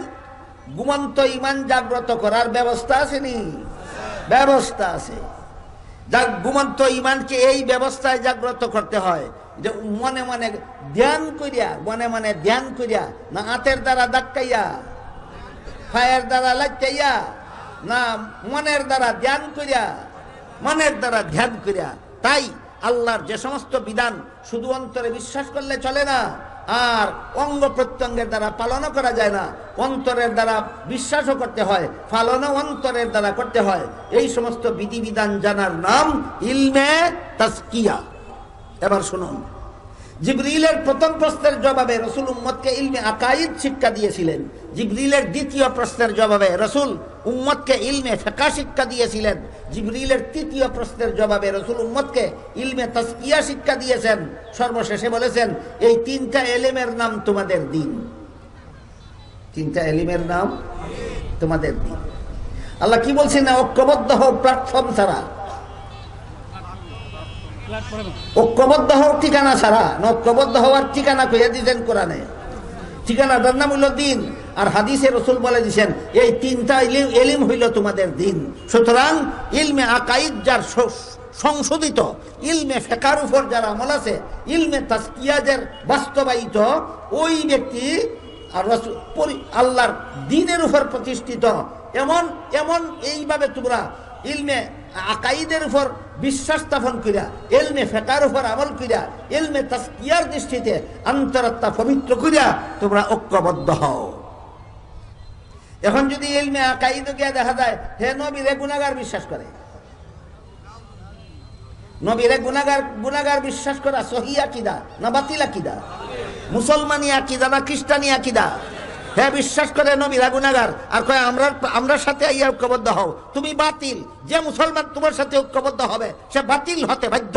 ঘুমন্ত ঈমান জাগ্রত করার ব্যবস্থা আসেনি? ব্যবস্থা আছে। ঘুমন্ত ঈমানকে এই ব্যবস্থায় জাগ্রত করতে হয় যে মনে মনে ধ্যান করিয়া, না হাতের দ্বারা ধাক্কাইয়া, পায়ের দ্বারা লাগাইয়া, না মনের দ্বারা ধ্যান করিয়া। তাই আল্লাহর যে সমস্ত বিধান শুধু অন্তরে বিশ্বাস করলে চলে না, আর অঙ্গ প্রত্যঙ্গের দ্বারা পালনও করা যায় না। অন্তরের দ্বারা বিশ্বাসও করতে হয়, পালনও অন্তরের দ্বারা করতে হয়। এই সমস্ত বিধিবিধান জানার নাম ইলমে তাজকিয়া। এবার শুনুন, জিবরিলের প্রথম প্রশ্নের জবাবে রাসূল উম্মতকে ইলমে আকাইদ শিক্ষা দিয়েছিলেন। জিবরিলের দ্বিতীয় প্রশ্নের জবাবে রাসূল উম্মতকে ইলমে ফিকহ শিক্ষা দিয়েছিলেন। জিবরিলের তৃতীয় প্রশ্নের জবাবে রাসূল উম্মতকে ইলমে তাজকিয়া শিক্ষা দিয়েছেন। সর্বশেষে বলেছেন, এই 3টা ইলমের নাম তোমাদের দ্বীন। 3টা ইলমের নাম তোমাদের দ্বীন। আল্লাহ কি বলছেন না, ঐক্যবদ্ধ হও প্ল্যাটফর্ম ছাড়া, ঐক্যবদ্ধ হওয়ার ঠিকানা ছাড়া। ঐক্যবদ্ধ হওয়ার ঠিকানা কইয়া দিয়েছেন কোরআনে, ঠিকানাটার নাম হইল দিন। আর হাদিসে রাসূল বলে দিয়েছেন, এই 3টা ইলম হইল তোমাদের দিন। সুতরাং ইলমে আকাইদ যার সংশোধিত, ইলমে ফিকহের উপর যার আমল আছে, ইলমে তাজকিয়া যার বাস্তবায়িত, ওই ব্যক্তি আর আল্লাহর দ্বীনের উপর প্রতিষ্ঠিত। এমন এইভাবে তোমরা ইলমে আকাইদের উপর বিশ্বাস স্থাপন করিয়া, ইলমে ফিকহের উপর আমল করিয়া, ইলমে তাজকিয়ার দৃষ্টিতে অন্তরাত্মা পবিত্র করিয়া তোমরা ঐক্যবদ্ধ হও। এখন যদি ইলমে আকাইদ গিয়া দেখা যায় হে নবীরে গুনাহগার বিশ্বাস করে, নবীরে গুনাহগার বিশ্বাস করা সহিহ আকীদা না বাতিল আকীদা? মুসলমানি আকীদা না খ্রিস্টানি আকীদা? হ্যাঁ, বিশ্বাস করে নবীরা গুনাহগার, আর কয় আমরা সাথে ঐক্যবদ্ধ হও। তুমি বাতিল। যে মুসলমান তোমার সাথে ঐক্যবদ্ধ হবে সে বাতিল হতে বাধ্য।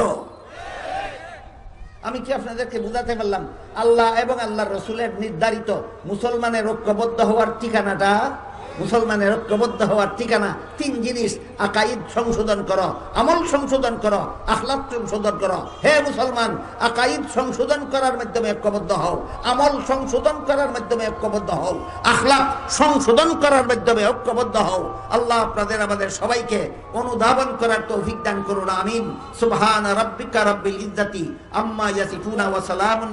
আমি কি আপনাদেরকে বুঝাতে পারলাম? আল্লাহ এবং আল্লাহর রাসূলের নির্ধারিত মুসলমানের ঐক্যবদ্ধ হওয়ার ঠিকানাটা, মুসলমানের ঐক্যবদ্ধ হওয়ার ঠিকানা 3 জিনিস। আকাইদ সংশোধন করো, আমল সংশোধন করো, আখলাক সংশোধন করো। হে মুসলমান, আকাইদ সংশোধন করার মাধ্যমে ঐক্যবদ্ধ হও, আমল সংশোধন করার মাধ্যমে ঐক্যবদ্ধ হও, আখলাক সংশোধন করার মাধ্যমে ঐক্যবদ্ধ হও। আল্লাহ আপনাদের আমাদের সবাইকে অনুধাবন করার তৌফিক দান করুন। আমিন। সুবহান রাব্বিকা রাব্বিল ইজ্জাতি আম্মা ইয়াসিফুন ওয়া সালামুন